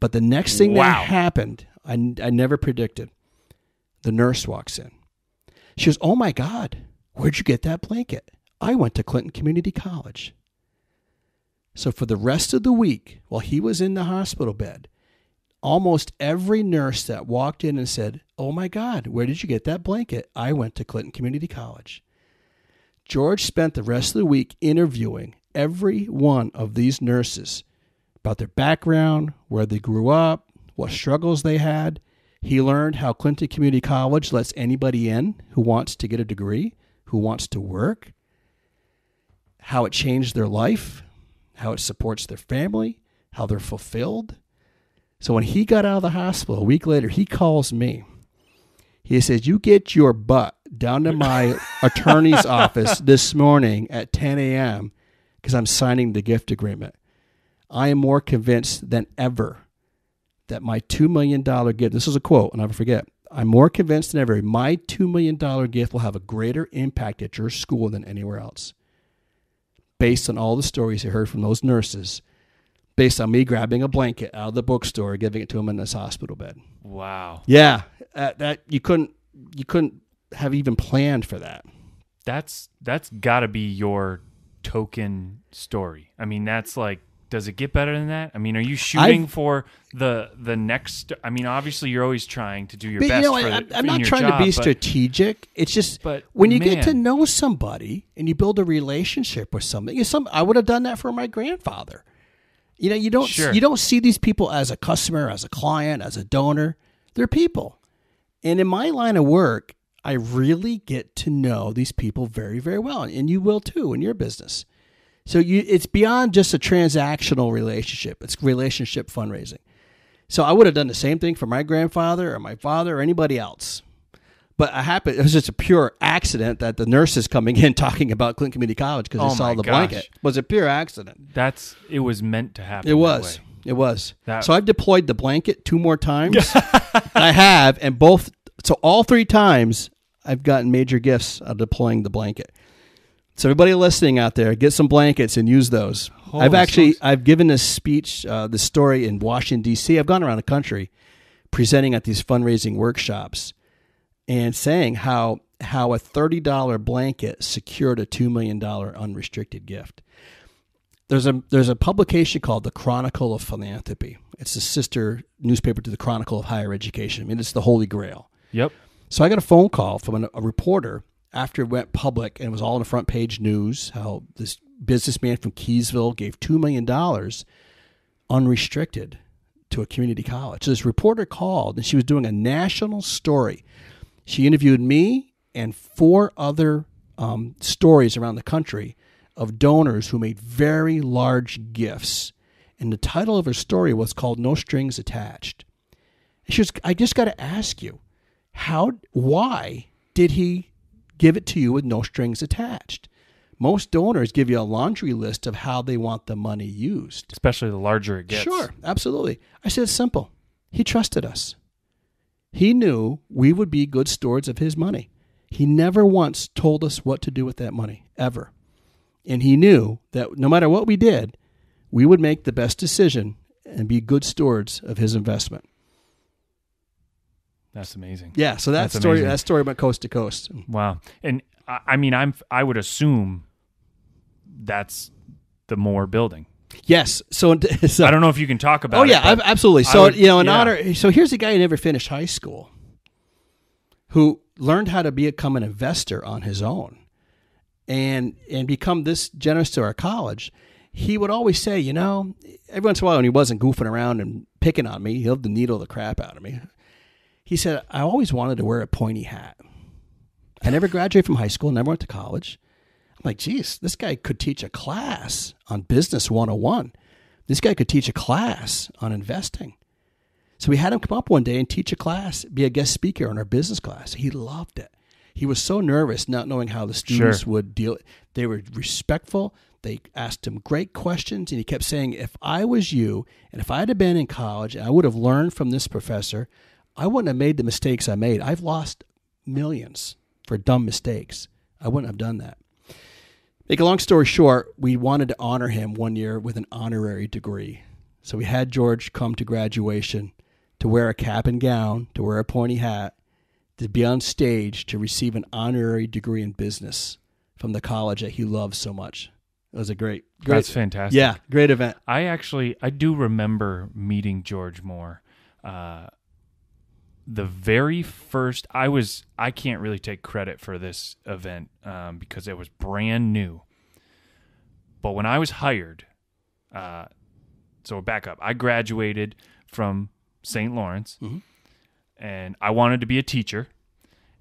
[SPEAKER 2] But the next thing that happened, I never predicted. The nurse walks in. She goes, "Oh, my God, where'd you get that blanket?" "I went to Clinton Community College." So for the rest of the week, while he was in the hospital bed, almost every nurse that walked in and said, "Oh, my God, where did you get that blanket?" "I went to Clinton Community College." George spent the rest of the week interviewing every one of these nurses about their background, where they grew up, what struggles they had. He learned how Clinton Community College lets anybody in who wants to get a degree, who wants to work, how it changed their life, how it supports their family, how they're fulfilled. So when he got out of the hospital a week later, he calls me. He says, "You get your butt down to my attorney's office this morning at 10 a.m. because I'm signing the gift agreement. I am more convinced than ever that my $2 million gift," this is a quote, and I'll never forget, "I'm more convinced than ever my $2 million gift will have a greater impact at your school than anywhere else." Based on all the stories I heard from those nurses, based on me grabbing a blanket out of the bookstore, giving it to him in this hospital bed.
[SPEAKER 1] Wow.
[SPEAKER 2] Yeah, that you couldn't have even planned for that.
[SPEAKER 1] That's got to be your token story. I mean, that's like, does it get better than that? I mean, are you shooting for the next? I mean, obviously, you're always trying to do your best.
[SPEAKER 2] I'm not trying to be strategic. It's just when you get to know somebody and you build a relationship with somebody. I would have done that for my grandfather. You don't see these people as a customer, as a client, as a donor. They're people. And in my line of work, I really get to know these people very, very well. And you will too in your business. So it's beyond just a transactional relationship. It's relationship fundraising. So I would have done the same thing for my grandfather or my father or anybody else. But it was just a pure accident that the nurse is coming in talking about Clinton Community College because they saw the blanket. It was a pure accident.
[SPEAKER 1] It was meant to happen.
[SPEAKER 2] It was. So I've deployed the blanket 2 more times. I have, and all 3 times I've gotten major gifts out of deploying the blanket. So everybody listening out there, get some blankets and use those. I've given this speech, this story in Washington, D.C. I've gone around the country presenting at these fundraising workshops and saying how a $30 blanket secured a $2 million unrestricted gift. There's a publication called the Chronicle of Philanthropy. It's a sister newspaper to the Chronicle of Higher Education. I mean, it's the Holy Grail.
[SPEAKER 1] Yep. So
[SPEAKER 2] I got a phone call from a reporter after it went public, and it was all in the front page news, how this businessman from Keysville gave $2 million unrestricted to a community college. So this reporter called, and she was doing a national story. She interviewed me and 4 other stories around the country of donors who made very large gifts. And the title of her story was called "No Strings Attached." And she was, "I just got to ask you, why did he give it to you with no strings attached? Most donors give you a laundry list of how they want the money used."
[SPEAKER 1] Especially the larger it gets.
[SPEAKER 2] Sure, absolutely. I said, it's simple. He trusted us. He knew we would be good stewards of his money. He never once told us what to do with that money, ever. And he knew that no matter what we did, we would make the best decision and be good stewards of his investment.
[SPEAKER 1] That's amazing.
[SPEAKER 2] Yeah, so that story went coast to coast.
[SPEAKER 1] Wow. And I mean, I would assume that's the Moore building.
[SPEAKER 2] Yes. So
[SPEAKER 1] I don't know if you can talk about it.
[SPEAKER 2] Oh yeah, absolutely. So honor. So here's a guy who never finished high school, who learned how to become an investor on his own, and become this generous to our college. He would always say, every once in a while when he wasn't goofing around and picking on me, he loved to needle the crap out of me. He said, I always wanted to wear a pointy hat. I never graduated from high school, never went to college. I'm like, geez, this guy could teach a class on Business 101. This guy could teach a class on investing. So we had him come up one day and teach a class, be a guest speaker in our business class. He loved it. He was so nervous not knowing how the students would deal. They were respectful. They asked him great questions, and he kept saying, if I was you, and if I had been in college, and I would have learned from this professor, I wouldn't have made the mistakes I made. I've lost millions for dumb mistakes. I wouldn't have done that. Make a long story short, we wanted to honor him one year with an honorary degree. So we had George come to graduation to wear a cap and gown, to wear a pointy hat, to be on stage to receive an honorary degree in business from the college that he loves so much. It was a great.
[SPEAKER 1] That's fantastic.
[SPEAKER 2] Yeah, great event.
[SPEAKER 1] I do remember meeting George Moore. The very first, I can't really take credit for this event because it was brand new. But when I was hired, so back up, I graduated from St. Lawrence, and I wanted to be a teacher,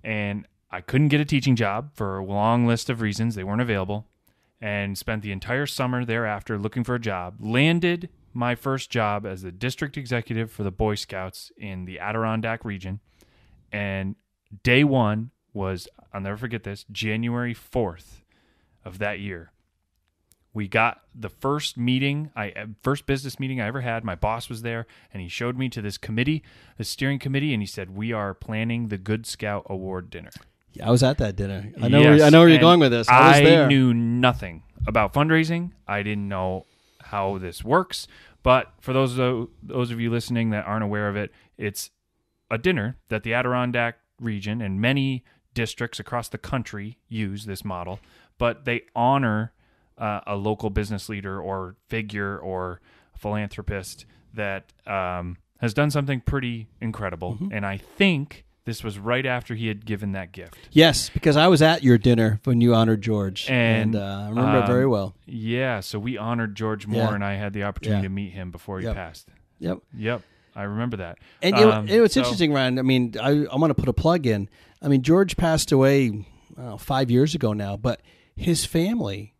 [SPEAKER 1] and I couldn't get a teaching job for a long list of reasons. They weren't available, and spent the entire summer thereafter looking for a job. Landed my first job as the district executive for the Boy Scouts in the Adirondack region, and day one was, I'll never forget this, January 4th of that year. We got the first business meeting I ever had. My boss was there, and he showed me to this committee, the steering committee, and he said, we are planning the Good Scout Award dinner.
[SPEAKER 2] Yeah, I was at that dinner. I know where you're going with this. I was there.
[SPEAKER 1] I knew nothing about fundraising. I didn't know how this works. But for those of you listening that aren't aware of it, it's a dinner that the Adirondack region and many districts across the country use this model, but they honor a local business leader or figure or philanthropist that has done something pretty incredible. And I think this was right after he had given that gift.
[SPEAKER 2] Yes, because I was at your dinner when you honored George, and I remember it very well.
[SPEAKER 1] Yeah, so we honored George Moore, and I had the opportunity to meet him before he passed. Yep, I remember that.
[SPEAKER 2] And it was interesting, Ryan. I mean, I want to put a plug in. I mean, George passed away 5 years ago now, but his family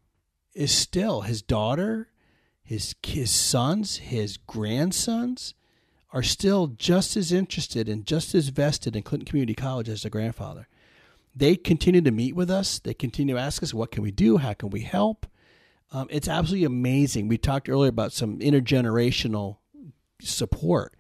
[SPEAKER 2] is still, his daughter, his sons, his grandsons are still just as interested and just as vested in Clinton Community College as their grandfather. They continue to meet with us. They continue to ask us, what can we do? How can we help? It's absolutely amazing. We talked earlier about some intergenerational support.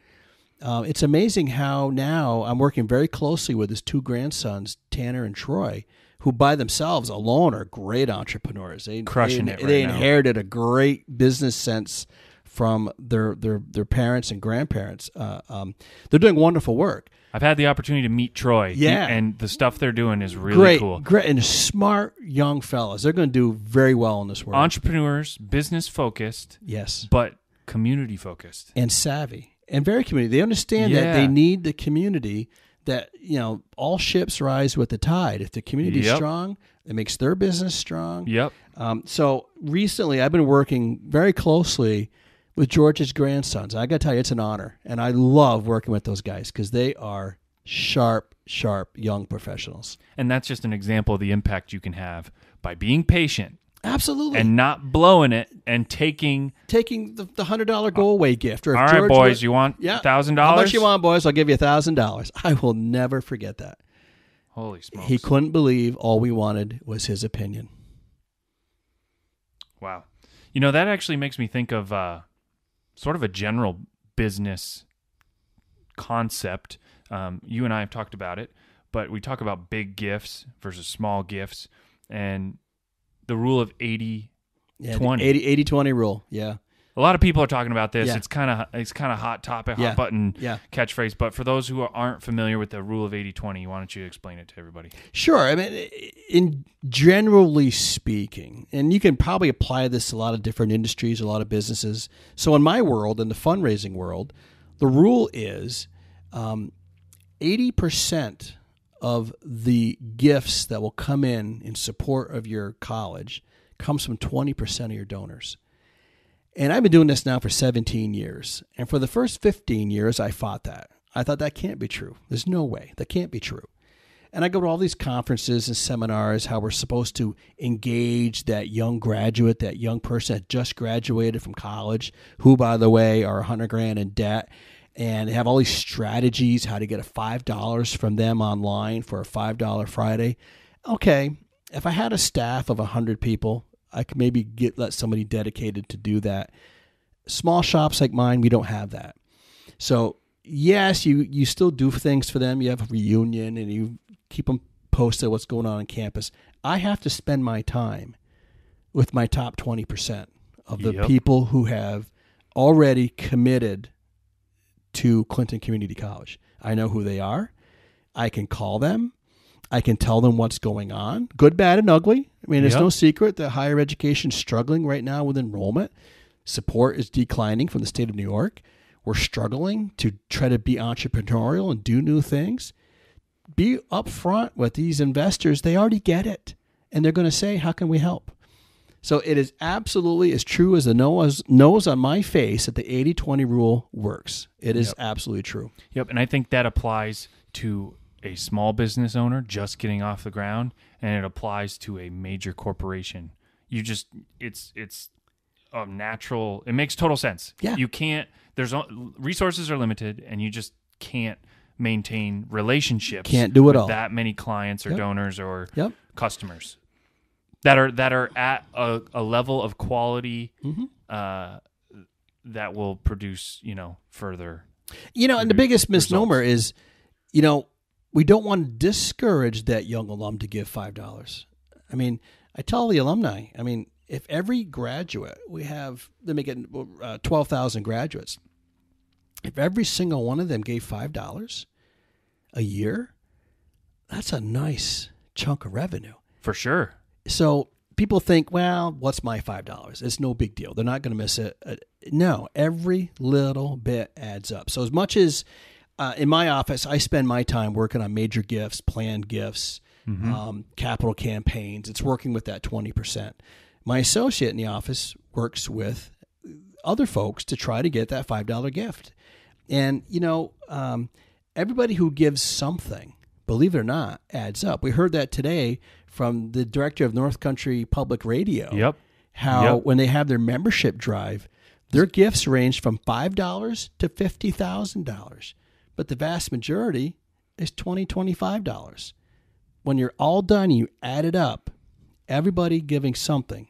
[SPEAKER 2] It's amazing how now I'm working very closely with his two grandsons, Tanner and Troy, who by themselves alone are great entrepreneurs. They inherited a great business sense from their parents and grandparents. They're doing wonderful work.
[SPEAKER 1] I've had the opportunity to meet Troy.
[SPEAKER 2] Yeah.
[SPEAKER 1] And the stuff they're doing is really cool.
[SPEAKER 2] Great, and smart young fellas. They're going to do very well in this world.
[SPEAKER 1] Entrepreneurs, business-focused.
[SPEAKER 2] Yes.
[SPEAKER 1] But community-focused.
[SPEAKER 2] And savvy. And very community. They understand that they need the community, that, all ships rise with the tide. If the community's strong, it makes their business strong.
[SPEAKER 1] Yep.
[SPEAKER 2] So recently I've been working very closely with George's grandsons. I got to tell you, it's an honor. And I love working with those guys because they are sharp young professionals.
[SPEAKER 1] And that's just an example of the impact you can have by being patient.
[SPEAKER 2] Absolutely.
[SPEAKER 1] And not blowing it and taking
[SPEAKER 2] the $100 go-away gift. Or if
[SPEAKER 1] all
[SPEAKER 2] George
[SPEAKER 1] right, boys, you want $1,000?
[SPEAKER 2] How much you want, boys? I'll give you $1,000. I will never forget that.
[SPEAKER 1] Holy smokes.
[SPEAKER 2] He couldn't believe all we wanted was his opinion.
[SPEAKER 1] Wow. That actually makes me think of sort of a general business concept. You and I have talked about it, but we talk about big gifts versus small gifts, and the rule of 80-20.
[SPEAKER 2] 80-20 rule, yeah.
[SPEAKER 1] A lot of people are talking about this.
[SPEAKER 2] Yeah.
[SPEAKER 1] It's kind of hot topic, hot button catchphrase. But for those who aren't familiar with the rule of 80-20, why don't you explain it to everybody?
[SPEAKER 2] Sure. I mean, in generally speaking, and you can probably apply this to a lot of different industries, a lot of businesses. So in my world, in the fundraising world, the rule is 80% of the gifts that will come in support of your college comes from 20% of your donors. And I've been doing this now for 17 years. And for the first 15 years, I fought that. I thought that can't be true. There's no way. That can't be true. And I go to all these conferences and seminars, how we're supposed to engage that young graduate, that young person that just graduated from college, who, by the way, are $100,000 in debt, and they have all these strategies, how to get a $5 from them online for a $5 Friday. Okay, if I had a staff of 100 people, I could maybe let somebody dedicated to do that. Small shops like mine, we don't have that. So yes, you still do things for them. You have a reunion and you keep them posted what's going on campus. I have to spend my time with my top 20% of the people who have already committed to Clinton Community College. I know who they are. I can call them. I can tell them what's going on, good, bad, and ugly. I mean, there's no secret that higher education is struggling right now with enrollment. Support is declining from the state of New York. We're struggling to try to be entrepreneurial and do new things. Be upfront with these investors. They already get it. And they're going to say, how can we help? So it is absolutely as true as the nose on my face that the 80-20 rule works. It is absolutely true.
[SPEAKER 1] Yep, and I think that applies to a small business owner just getting off the ground, and it applies to a major corporation. It's a natural. It makes total sense.
[SPEAKER 2] Yeah.
[SPEAKER 1] You can't. Resources are limited, and you just can't maintain relationships.
[SPEAKER 2] Can't do it
[SPEAKER 1] with
[SPEAKER 2] all.
[SPEAKER 1] That many clients or donors or customers that are at a level of quality that will produce further.
[SPEAKER 2] And the biggest misnomer is, we don't want to discourage that young alum to give $5. I mean, I tell the alumni, if every graduate, they're making 12,000 graduates. If every single one of them gave $5 a year, that's a nice chunk of revenue.
[SPEAKER 1] For sure. So
[SPEAKER 2] people think, well, what's my $5? It's no big deal. They're not going to miss it. No, every little bit adds up. So as much as in my office, I spend my time working on major gifts, planned gifts, capital campaigns. It's working with that 20%. My associate in the office works with other folks to try to get that $5 gift. And, everybody who gives something, believe it or not, adds up. We heard that today from the director of North Country Public Radio.
[SPEAKER 1] Yep.
[SPEAKER 2] How when they have their membership drive, their gifts range from $5 to $50,000. But the vast majority is $20, $25. When you're all done, you add it up, everybody giving something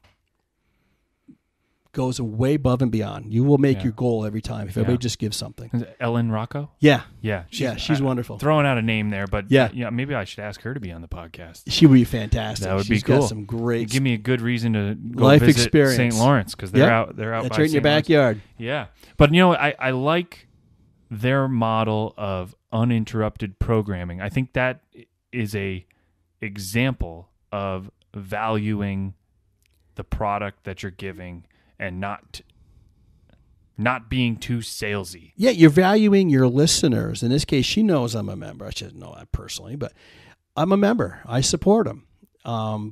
[SPEAKER 2] goes way above and beyond. You will make your goal every time if everybody just gives something.
[SPEAKER 1] Is it Ellen Rocco?
[SPEAKER 2] Yeah.
[SPEAKER 1] Yeah.
[SPEAKER 2] She's wonderful.
[SPEAKER 1] Throwing out a name there, but maybe I should ask her to be on the podcast.
[SPEAKER 2] She would be fantastic.
[SPEAKER 1] That would
[SPEAKER 2] She's
[SPEAKER 1] be cool.
[SPEAKER 2] Got some great
[SPEAKER 1] give me a good reason to go
[SPEAKER 2] life
[SPEAKER 1] visit
[SPEAKER 2] experience.
[SPEAKER 1] St. Lawrence because they're out. They're out.
[SPEAKER 2] That's
[SPEAKER 1] by
[SPEAKER 2] right in your
[SPEAKER 1] St. Lawrence.
[SPEAKER 2] backyard.
[SPEAKER 1] Yeah, but I like their model of uninterrupted programming. I think that is a example of valuing the product that you're giving and not being too salesy.
[SPEAKER 2] Yeah, you're valuing your listeners. In this case, she knows I'm a member. I shouldn't know that personally, but I'm a member. I support them.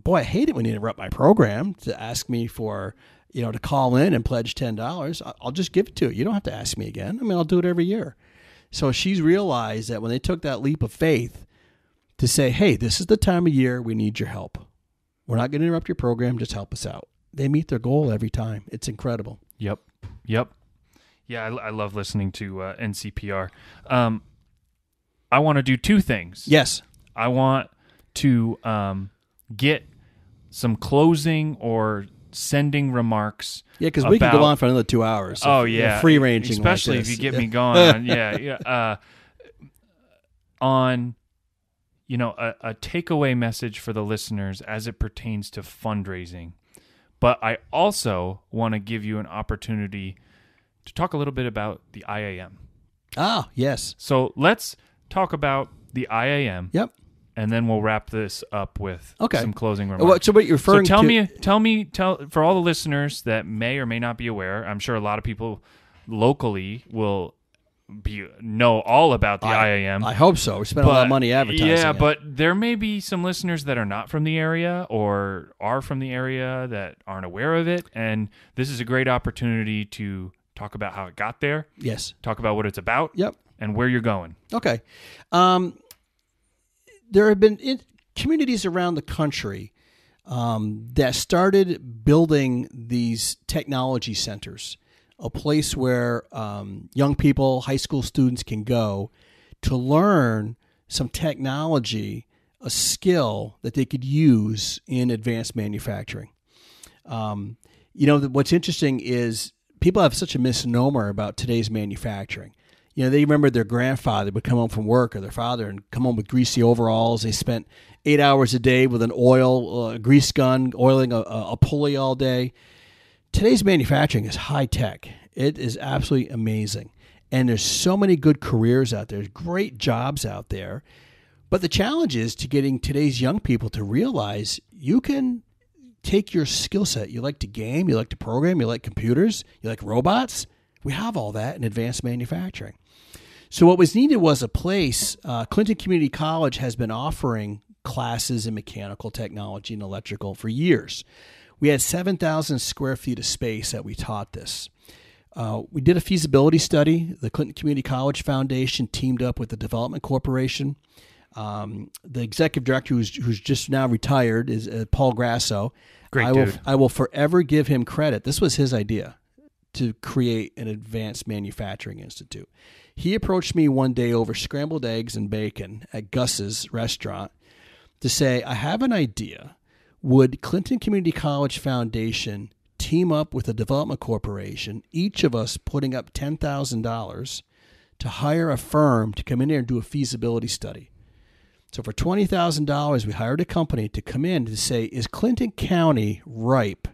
[SPEAKER 2] Boy, I hate it when you interrupt my program to ask me for, to call in and pledge $10. I'll just give it to you. You don't have to ask me again. I'll do it every year. So she's realized that when they took that leap of faith to say, hey, this is the time of year we need your help. We're not going to interrupt your program. Just help us out. They meet their goal every time. It's incredible.
[SPEAKER 1] Yep. Yeah, I love listening to NCPR. I want to do two things.
[SPEAKER 2] Yes.
[SPEAKER 1] I want to get some closing or sending remarks.
[SPEAKER 2] Yeah, because we could go on for another 2 hours. Free ranging,
[SPEAKER 1] especially
[SPEAKER 2] like
[SPEAKER 1] if you get me going. On a takeaway message for the listeners as it pertains to fundraising. But I also want to give you an opportunity to talk a little bit about the IAM.
[SPEAKER 2] Ah, yes.
[SPEAKER 1] So let's talk about the IAM.
[SPEAKER 2] Yep.
[SPEAKER 1] And then we'll wrap this up with some closing remarks.
[SPEAKER 2] So what you're referring to...
[SPEAKER 1] Tell me, for all the listeners that may or may not be aware, I'm sure a lot of people locally will know all about the IAM.
[SPEAKER 2] I hope so. We spent a lot of money advertising it.
[SPEAKER 1] But there may be some listeners that are not from the area or are from the area that aren't aware of it. And this is a great opportunity to talk about how it got there.
[SPEAKER 2] Yes.
[SPEAKER 1] Talk about what it's about.
[SPEAKER 2] Yep.
[SPEAKER 1] and where you're going.
[SPEAKER 2] Okay. There have been communities around the country that started building these technology centers, a place where young people, high school students can go to learn some technology, a skill that they could use in advanced manufacturing. What's interesting is people have such a misnomer about today's manufacturing. They remember their grandfather would come home from work, or their father, and come home with greasy overalls. They spent 8 hours a day with an grease gun, oiling a pulley all day. Today's manufacturing is high tech. It is absolutely amazing. And there's so many good careers out there. There's great jobs out there. But the challenge is to getting today's young people to realize you can take your skill set. You like to game, you like to program, you like computers, you like robots. We have all that in advanced manufacturing. So what was needed was a place. Clinton Community College has been offering classes in mechanical technology and electrical for years. We had 7,000 square feet of space that we taught this. We did a feasibility study. The Clinton Community College Foundation teamed up with the Development Corporation. The executive director, who's just now retired, is Paul Grasso.
[SPEAKER 1] Great dude.
[SPEAKER 2] I will forever give him credit. This was his idea, to create an advanced manufacturing institute. He approached me one day over scrambled eggs and bacon at Gus's restaurant to say, I have an idea. Would Clinton Community College Foundation team up with the Development Corporation, each of us putting up $10,000 to hire a firm to come in there and do a feasibility study? So for $20,000, we hired a company to come in to say, is Clinton County ripe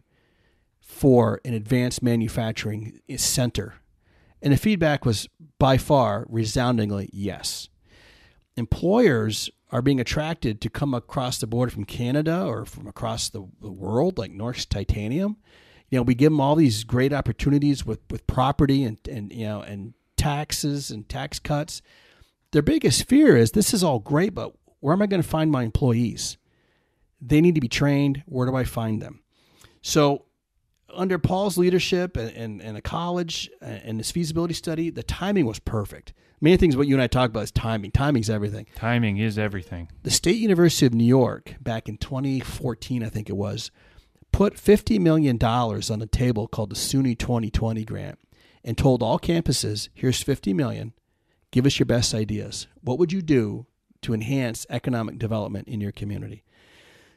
[SPEAKER 2] for an advanced manufacturing center? And the feedback was by far resoundingly yes. Employers are being attracted to come across the border from Canada or from across the world, like Norsk Titanium. We give them all these great opportunities with property and taxes and tax cuts. Their biggest fear is, this is all great, but where am I going to find my employees? They need to be trained. Where do I find them? So under Paul's leadership and the college and this feasibility study, the timing was perfect. Many things what you and I talk about is timing. Timing's everything.
[SPEAKER 1] Timing is everything. The
[SPEAKER 2] State University of New York, back in 2014, I think it was, put $50 million on the table called the SUNY 2020 grant and told all campuses, here's $50 million. Give us your best ideas. What would you do to enhance economic development in your community?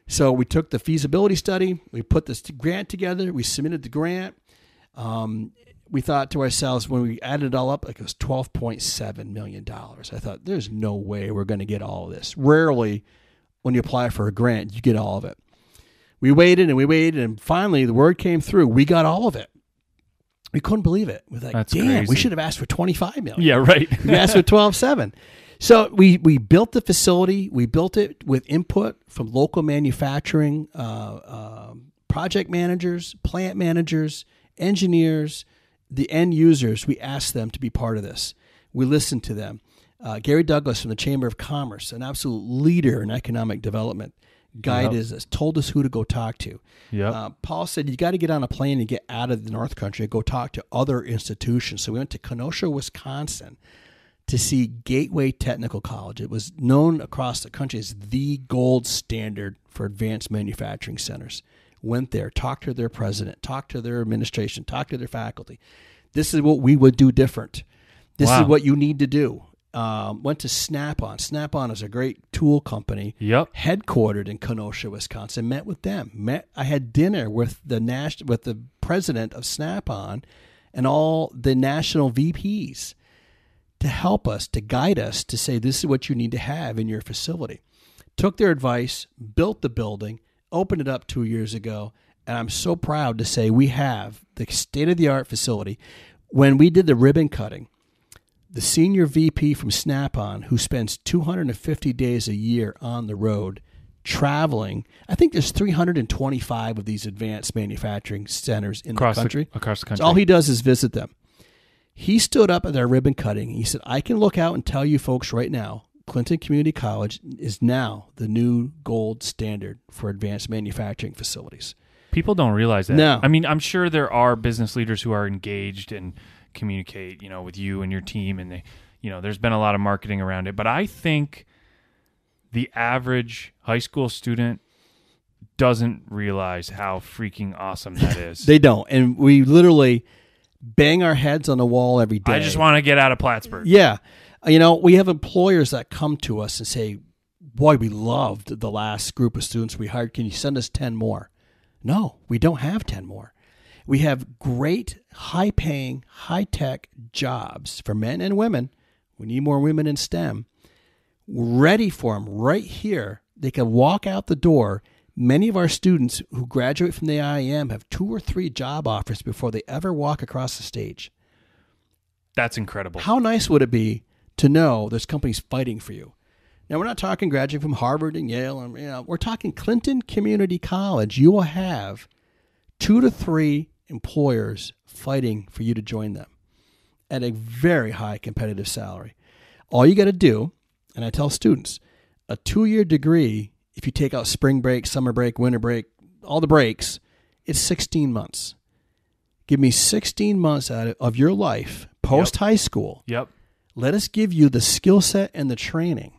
[SPEAKER 2] So we took the feasibility study, we put this grant together, we submitted the grant. We thought to ourselves, when we added it all up, it was $12.7 million. I thought, there's no way we're going to get all of this. Rarely, when you apply for a grant, you get all of it. We waited, and finally the word came through. We got all of it. We couldn't believe it. We're like,
[SPEAKER 1] That's
[SPEAKER 2] damn,
[SPEAKER 1] crazy.
[SPEAKER 2] We should have asked for $25 million.
[SPEAKER 1] Yeah, right.
[SPEAKER 2] We asked for $12.7. So we built the facility. We built it with input from local manufacturing, project managers, plant managers, engineers, the end users. We asked them to be part of this. We listened to them. Gary Douglas from the Chamber of Commerce, an absolute leader in economic development, guided us, told us who to go talk to.
[SPEAKER 1] Yep.
[SPEAKER 2] Paul said, you got to get on a plane and get out of the North Country and go talk to other institutions. So we went to Kenosha, Wisconsin, to see Gateway Technical College. It was known across the country as the gold standard for advanced manufacturing centers. Went there, talked to their president, talked to their administration, talked to their faculty. This is what we would do different. This is what you need to do. Went to Snap-on. Snap-on is a great tool company.
[SPEAKER 1] Yep.
[SPEAKER 2] Headquartered in Kenosha, Wisconsin. Met with them. I had dinner with the president of Snap-on and all the national VPs to help us, to guide us, to say this is what you need to have in your facility. Took their advice, built the building, opened it up 2 years ago, and I'm so proud to say we have the state-of-the-art facility. When we did the ribbon cutting, the senior VP from Snap-on, who spends 250 days a year on the road, traveling, I think there's 325 of these advanced manufacturing centers in the country.
[SPEAKER 1] Across the country.
[SPEAKER 2] So all he does is visit them. He stood up at their ribbon cutting. He said, I can look out and tell you folks right now, Clinton Community College is now the new gold standard for advanced manufacturing facilities.
[SPEAKER 1] People don't realize that.
[SPEAKER 2] No.
[SPEAKER 1] I mean, I'm sure there are business leaders who are engaged and communicate, with you and your team, and they, there's been a lot of marketing around it, but I think the average high school student doesn't realize how freaking awesome that is.
[SPEAKER 2] They don't. And we literally bang our heads on the wall every day.
[SPEAKER 1] I just want to get out of Plattsburgh.
[SPEAKER 2] Yeah. We have employers that come to us and say, boy, we loved the last group of students we hired. Can you send us 10 more? No, we don't have 10 more. We have great, high-paying, high-tech jobs for men and women. We need more women in STEM. We're ready for them right here. They can walk out the door. Many of our students who graduate from the IIM have 2 or 3 job offers before they ever walk across the stage.
[SPEAKER 1] That's incredible.
[SPEAKER 2] How nice would it be to know there's companies fighting for you? Now, we're not talking graduating from Harvard and Yale. And, we're talking Clinton Community College. You will have 2 to 3 employers fighting for you to join them at a very high competitive salary. All you got to do, and I tell students, a 2-year degree, if you take out spring break, summer break, winter break, all the breaks, it's 16 months. Give me 16 months out of your life post-high school.
[SPEAKER 1] Yep.
[SPEAKER 2] Let us give you the skill set and the training.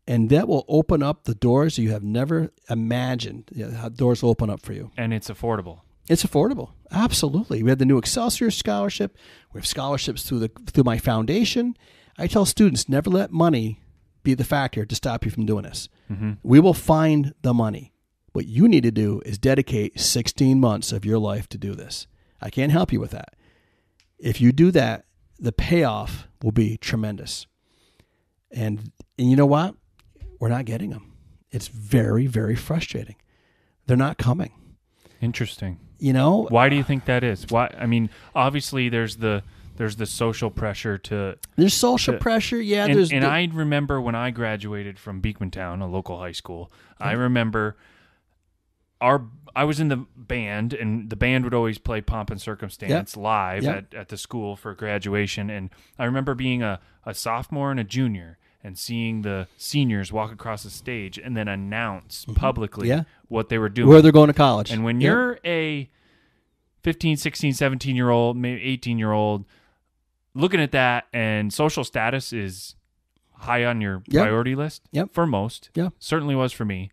[SPEAKER 2] And that will open up the doors you have never imagined. How doors will open up for you.
[SPEAKER 1] And it's affordable.
[SPEAKER 2] It's affordable. Absolutely. We have the new Excelsior Scholarship. We have scholarships through my foundation. I tell students, never let money be the factor to stop you from doing this. Mm-hmm. We will find the money. What you need to do is dedicate 16 months of your life to do this. I can't help you with that. If you do that, the payoff will be tremendous. And you know what? We're not getting them. It's very, very frustrating. They're not coming.
[SPEAKER 1] Interesting.
[SPEAKER 2] Why
[SPEAKER 1] do you think that is? Why? I mean, obviously there's the social pressure to.
[SPEAKER 2] There's social pressure, yeah.
[SPEAKER 1] And I remember when I graduated from Beekmantown, a local high school. I remember I was in the band, and the band would always play Pomp and Circumstance live at the school for graduation. And I remember being a sophomore and a junior and seeing the seniors walk across the stage and then announce publicly what they were doing.
[SPEAKER 2] Where they're going to college.
[SPEAKER 1] And when you're a 15, 16, 17-year-old, maybe 18-year-old, looking at that, and social status is high on your priority list for most. Yeah. Certainly was for me.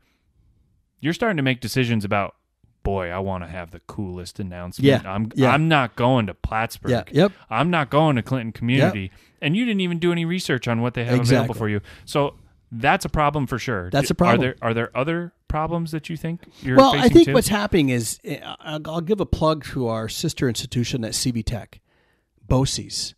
[SPEAKER 1] You're starting to make decisions about, boy, I want to have the coolest announcement. I'm not going to Plattsburgh.
[SPEAKER 2] Yeah. Yep.
[SPEAKER 1] I'm not going to Clinton Community. Yep. And you didn't even do any research on what they have available for you. So that's a problem for sure.
[SPEAKER 2] That's a problem.
[SPEAKER 1] Are there other problems that you think you're facing
[SPEAKER 2] I think
[SPEAKER 1] too?
[SPEAKER 2] What's happening is, I'll give a plug to our sister institution at CV Tech, BOCES.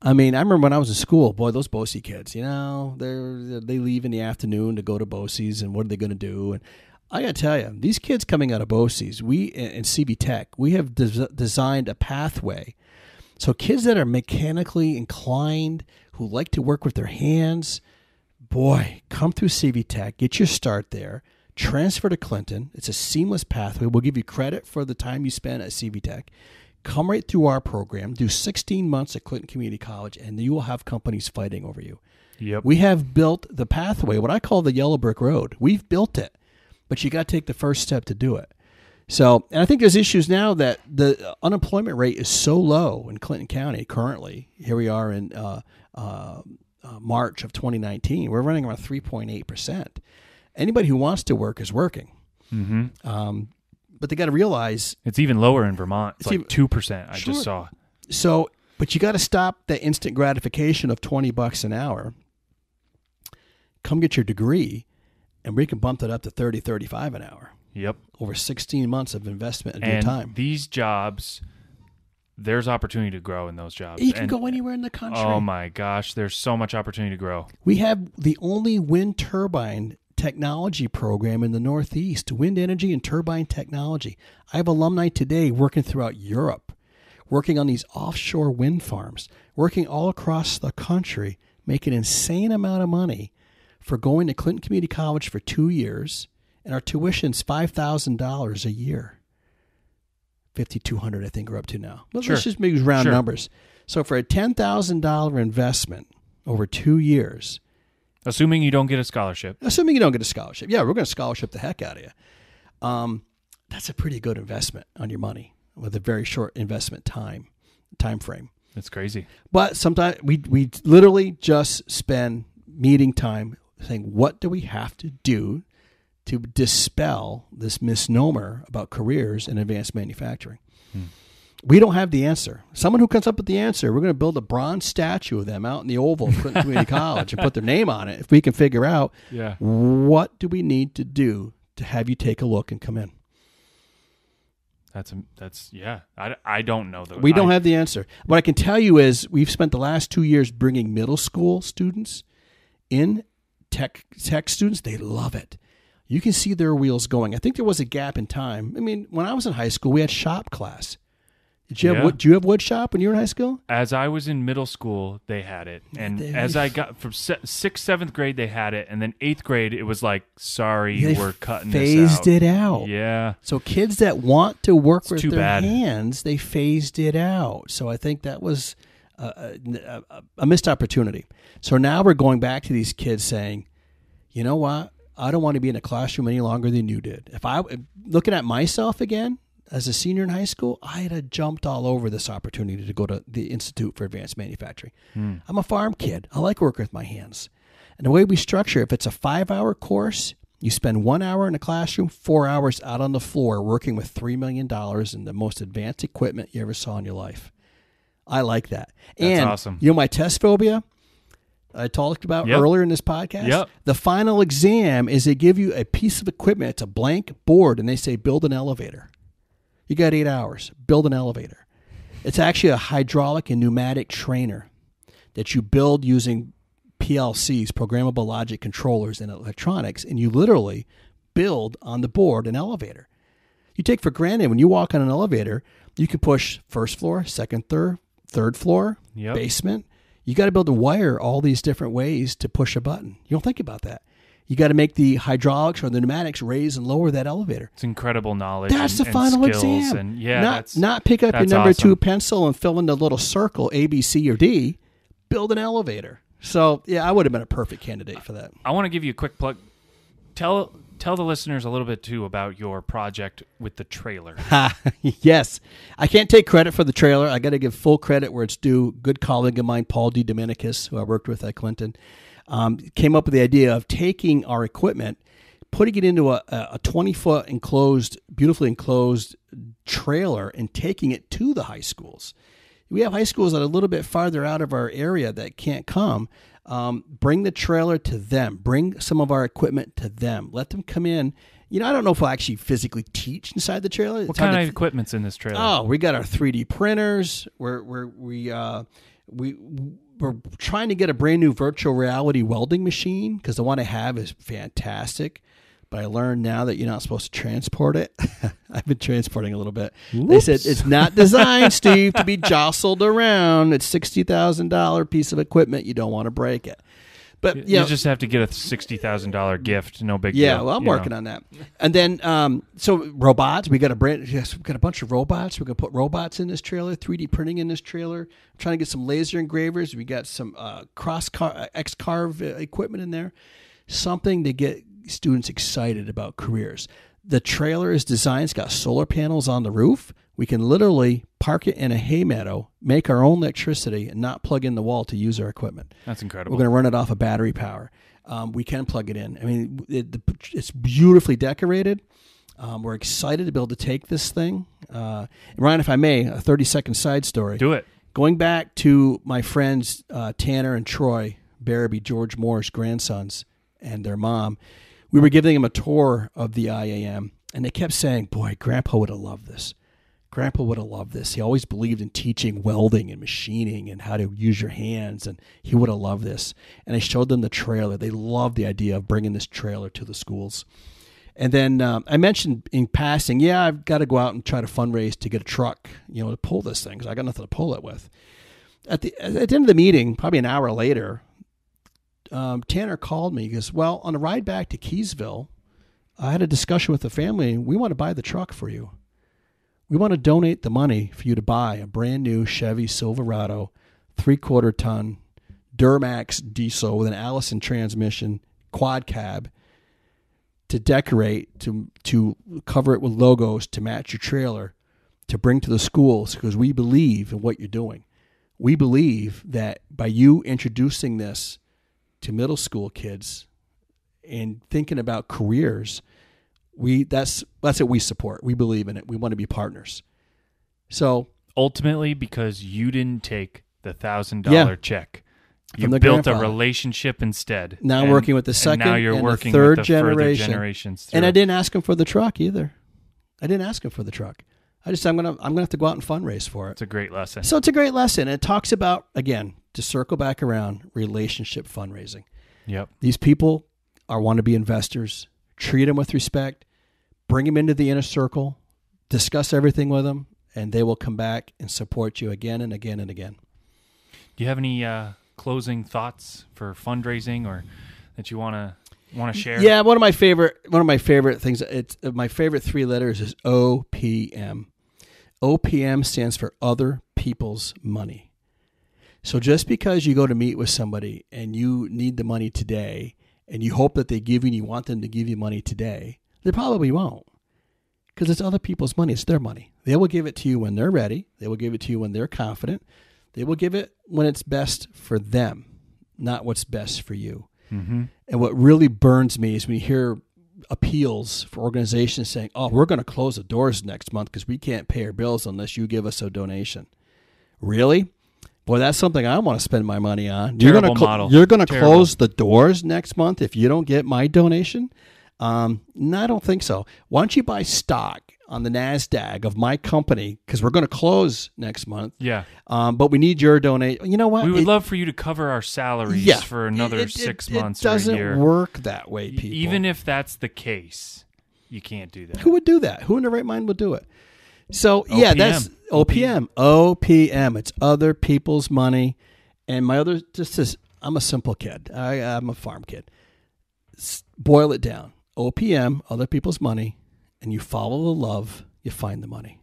[SPEAKER 2] I mean, I remember when I was in school, boy, those BOCE kids, they leave in the afternoon to go to BOCES, and what are they going to do? And I got to tell you, these kids coming out of BOCES, we in CV Tech, we have designed a pathway. So kids that are mechanically inclined, who like to work with their hands, boy, come through CV Tech, get your start there, transfer to Clinton. It's a seamless pathway. We'll give you credit for the time you spend at CV Tech. Come right through our program, do 16 months at Clinton Community College, and you will have companies fighting over you.
[SPEAKER 1] Yep.
[SPEAKER 2] We have built the pathway, what I call the yellow brick road. We've built it, but you got to take the first step to do it. So, and I think there's issues now that the unemployment rate is so low in Clinton County currently. Here we are in March of 2019. We're running around 3.8%. Anybody who wants to work is working. Mm-hmm. But they got to realize
[SPEAKER 1] it's even lower in Vermont. It's like 2%. I just saw.
[SPEAKER 2] So, but you got to stop the instant gratification of $20 an hour. Come get your degree, and we can bump it up to $30, $35 an hour.
[SPEAKER 1] Yep.
[SPEAKER 2] Over 16 months of investment and your time.
[SPEAKER 1] These jobs, there's opportunity to grow in those jobs.
[SPEAKER 2] You can go anywhere in the country.
[SPEAKER 1] Oh my gosh, there's so much opportunity to grow.
[SPEAKER 2] We have the only wind turbine technology program in the Northeast, wind energy and turbine technology. I have alumni today working throughout Europe, working on these offshore wind farms, working all across the country, making an insane amount of money for going to Clinton Community College for 2 years, and our tuition's $5,000 a year. $5,200, I think we're up to now. But let's just make round numbers. So for a $10,000 investment over 2 years,
[SPEAKER 1] assuming you don't get a scholarship.
[SPEAKER 2] Yeah, we're going to scholarship the heck out of you. That's a pretty good investment on your money with a very short investment time frame.
[SPEAKER 1] That's crazy.
[SPEAKER 2] But sometimes we literally just spend meeting time saying, what do we have to do to dispel this misnomer about careers in advanced manufacturing? We don't have the answer. Someone who comes up with the answer, we're going to build a bronze statue of them out in the Oval of Clinton Community College and put their name on it if we can figure out what do we need to do to have you take a look and come in.
[SPEAKER 1] That's I don't know though.
[SPEAKER 2] We don't have the answer. What I can tell you is we've spent the last 2 years bringing middle school students in, tech students. They love it. You can see their wheels going. I think there was a gap in time. I mean, when I was in high school, we had shop class. Did you have wood shop when you were in high school?
[SPEAKER 1] As I was in middle school, they had it. And as I got from 6th, 7th grade, they had it. And then 8th grade, it was like, sorry, we're cutting this out.
[SPEAKER 2] Phased it out.
[SPEAKER 1] Yeah.
[SPEAKER 2] So kids that want to work with their hands, they phased it out. So I think that was a missed opportunity. So now we're going back to these kids saying, you know what? I don't want to be in a classroom any longer than you did. If I looking at myself again, as a senior in high school, I had jumped all over this opportunity to go to the Institute for Advanced Manufacturing. I'm a farm kid. I like working with my hands. And the way we structure, if it's a 5-hour course, you spend 1 hour in a classroom, 4 hours out on the floor working with $3 million in the most advanced equipment you ever saw in your life. I like that.
[SPEAKER 1] That's awesome.
[SPEAKER 2] You know my test phobia I talked about earlier in this podcast?
[SPEAKER 1] Yep.
[SPEAKER 2] The final exam is they give you a piece of equipment. It's a blank board, and they say, build an elevator. You got 8 hours. Build an elevator. It's actually a hydraulic and pneumatic trainer that you build using PLCs, programmable logic controllers, and electronics, and you literally build on the board an elevator. You take for granted when you walk on an elevator, you can push first floor, second, third floor, basement. You got to be able to wire all these different ways to push a button. You don't think about that. You got to make the hydraulics or the pneumatics raise and lower that elevator.
[SPEAKER 1] It's incredible knowledge.
[SPEAKER 2] That's the final exam.
[SPEAKER 1] And
[SPEAKER 2] not pick up your number 2 pencil and fill in the little circle A, B, C, or D. Build an elevator. So, I would have been a perfect candidate for that.
[SPEAKER 1] I want to give you a quick plug. Tell the listeners a little bit, too, about your project with the trailer.
[SPEAKER 2] Yes. I can't take credit for the trailer. I got to give full credit where it's due. Good colleague of mine, Paul D. Dominicus, who I worked with at Clinton, came up with the idea of taking our equipment, putting it into a 20-foot enclosed, beautifully enclosed trailer and taking it to the high schools. We have high schools that are a little bit farther out of our area that can't come. Bring the trailer to them. Bring some of our equipment to them. Let them come in. I don't know if we'll actually physically teach inside the trailer.
[SPEAKER 1] What kind of equipment's in this trailer?
[SPEAKER 2] Oh, we got our 3D printers. We're trying to get a brand new virtual reality welding machine because the one I have is fantastic. But I learned now that you're not supposed to transport it. I've been transporting a little bit. Whoops. They said it's not designed, Steve, to be jostled around. It's $60,000 piece of equipment. You don't want to break it. But
[SPEAKER 1] you just have to get a $60,000 gift. No big deal.
[SPEAKER 2] Yeah, well, I'm working on that. And then, so robots. We got a bunch of robots. We're gonna put robots in this trailer. 3D printing in this trailer. I'm trying to get some laser engravers. We got some X-Carve equipment in there. Something to get students excited about careers. The trailer is designed. It's got solar panels on the roof. We can literally park it in a hay meadow, make our own electricity, and not plug in the wall to use our equipment.
[SPEAKER 1] That's incredible.
[SPEAKER 2] We're going to run it off of battery power. We can plug it in. I mean, it's beautifully decorated. We're excited to be able to take this thing. And Ryan, if I may, a 30-second side story.
[SPEAKER 1] Do it.
[SPEAKER 2] Going back to my friends Tanner and Troy Barabee, George Moore's grandsons, and their mom, we were giving them a tour of the IAM, and they kept saying, boy, Grandpa would have loved this. Grandpa would have loved this. He always believed in teaching welding and machining and how to use your hands, and he would have loved this. And I showed them the trailer. They loved the idea of bringing this trailer to the schools. And then I mentioned in passing, I've got to go out and try to fundraise to get a truck, to pull this thing, because I got nothing to pull it with. At the end of the meeting, probably an hour later, Tanner called me. He goes, well, on the ride back to Keysville, I had a discussion with the family. We want to buy the truck for you. We want to donate the money for you to buy a brand new Chevy Silverado 3/4 ton Duramax diesel with an Allison transmission quad cab to decorate, to cover it with logos to match your trailer, to bring to the schools because we believe in what you're doing. we believe that by you introducing this to middle school kids and thinking about careers, that's what we support. We believe in it. We want to be partners. So
[SPEAKER 1] ultimately, because you didn't take the $1,000 check, you built a relationship instead.
[SPEAKER 2] Now I'm working with the second
[SPEAKER 1] and now you're
[SPEAKER 2] and
[SPEAKER 1] working
[SPEAKER 2] the third
[SPEAKER 1] with the
[SPEAKER 2] generation.
[SPEAKER 1] further generations through.
[SPEAKER 2] And I didn't ask him for the truck either. I didn't ask him for the truck. I just said, I'm gonna have to go out and fundraise for it.
[SPEAKER 1] It's a great lesson.
[SPEAKER 2] So it's a great lesson. It talks about, again, to circle back around, relationship fundraising.
[SPEAKER 1] Yep.
[SPEAKER 2] These people want to be investors. Treat them with respect. Bring them into the inner circle. Discuss everything with them, and they will come back and support you again and again and again.
[SPEAKER 1] Do you have any closing thoughts for fundraising or that you want to share?
[SPEAKER 2] Yeah, one of my favorite things. My favorite 3 letters is OPM. OPM stands for other people's money. So just because you go to meet with somebody and you need the money today, and you hope that they give you and you want them to give you money today, they probably won't, because it's other people's money. It's their money. They will give it to you when they're ready. They will give it to you when they're confident. They will give it when it's best for them, not what's best for you.
[SPEAKER 1] Mm-hmm.
[SPEAKER 2] And what really burns me is when you hear appeals for organizations saying, oh, we're going to close the doors next month because we can't pay our bills unless you give us a donation. Really? Boy, that's something I want to spend my money on.
[SPEAKER 1] Terrible model.
[SPEAKER 2] You're going to close the doors next month if you don't get my donation? No, I don't think so. Why don't you buy stock on the NASDAQ of my company, because we're going to close next month.
[SPEAKER 1] Yeah.
[SPEAKER 2] But we need your donation. You know what?
[SPEAKER 1] We would love for you to cover our salaries for another 6 months or a year.
[SPEAKER 2] It doesn't work that way, people.
[SPEAKER 1] Even if that's the case, you can't do that.
[SPEAKER 2] Who would do that? Who in their right mind would do it? So,
[SPEAKER 1] OPM.
[SPEAKER 2] yeah, that's OPM. OPM. It's other people's money. And my other, I'm a simple kid. I'm a farm kid. Boil it down. OPM, other people's money, and you follow the love, you find the money.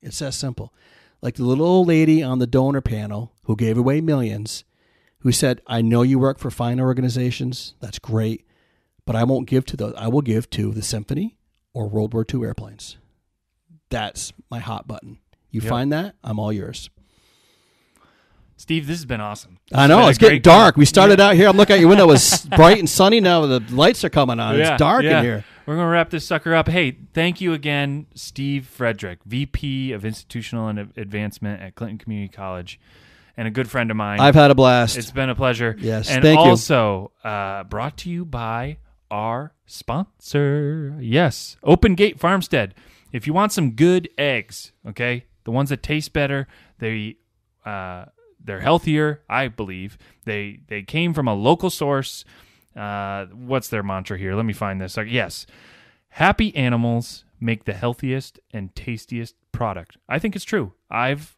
[SPEAKER 2] It's that simple. Like the little old lady on the donor panel who gave away millions, who said, I know you work for fine organizations. That's great. But I won't give to those. I will give to the Symphony or World War II airplanes. That's my hot button. You find that, I'm all yours.
[SPEAKER 1] Steve, this has been awesome.
[SPEAKER 2] I know. It's getting dark. We started out here. I'm looking out your window. It was bright and sunny. Now the lights are coming on. It's dark in here.
[SPEAKER 1] We're going to wrap this sucker up. Hey, thank you again, Steve Frederick, VP of Institutional and Advancement at Clinton Community College, and a good friend of mine.
[SPEAKER 2] I've had a blast.
[SPEAKER 1] It's been a pleasure.
[SPEAKER 2] Yes,
[SPEAKER 1] and
[SPEAKER 2] thank you.
[SPEAKER 1] Also, brought to you by our sponsor. Yes, Open Gate Farmstead. If you want some good eggs, okay, the ones that taste better, they're healthier, I believe. They came from a local source. What's their mantra here? Let me find this. Yes. Happy animals make the healthiest and tastiest product. I think it's true. I've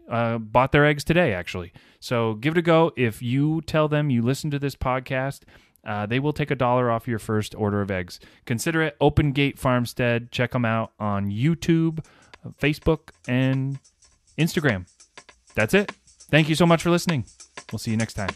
[SPEAKER 1] bought their eggs today, actually. So give it a go. If you tell them you listen to this podcast, they will take $1 off your first order of eggs. Consider it Open Gate Farmstead. Check them out on YouTube, Facebook, and Instagram. That's it. Thank you so much for listening. We'll see you next time.